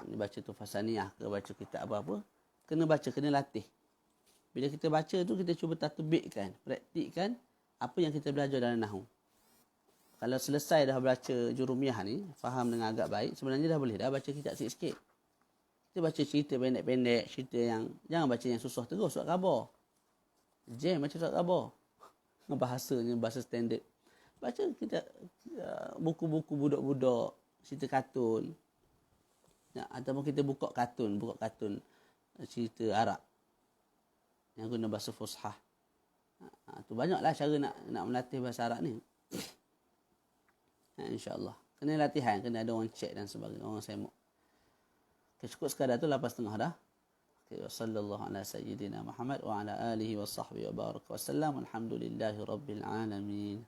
Ni baca tu Fasaniyah ke baca kitab apa-apa. Kena baca, kena latih. Bila kita baca tu, kita cuba tatbikkan, praktikkan apa yang kita belajar dalam nahwu. Kalau selesai dah baca Jurumiyah ni, faham dengan agak baik, sebenarnya dah boleh dah baca kitab sikit-sikit. Kita baca cerita pendek-pendek, cerita yang, jangan baca yang susah terus, surat khabar. Jam baca surat khabar. Bahasanya bahasa standard. Baca kita buku-buku budak-budak, cerita kartun. Ya, ataupun kita buka kartun cerita Arab yang guna bahasa Fushah. Tu banyaklah cara nak melatih bahasa Arab ni. InsyaAllah. Kena latihan, kena ada orang cek dan sebagainya, orang semok. Okay, cukup sekadar tu 8.30 dah. Okay, sallallahu ala sayyidina Muhammad wa ala alihi wa sahbihi wa baraka wa sallam. Alhamdulillahi rabbil alamin.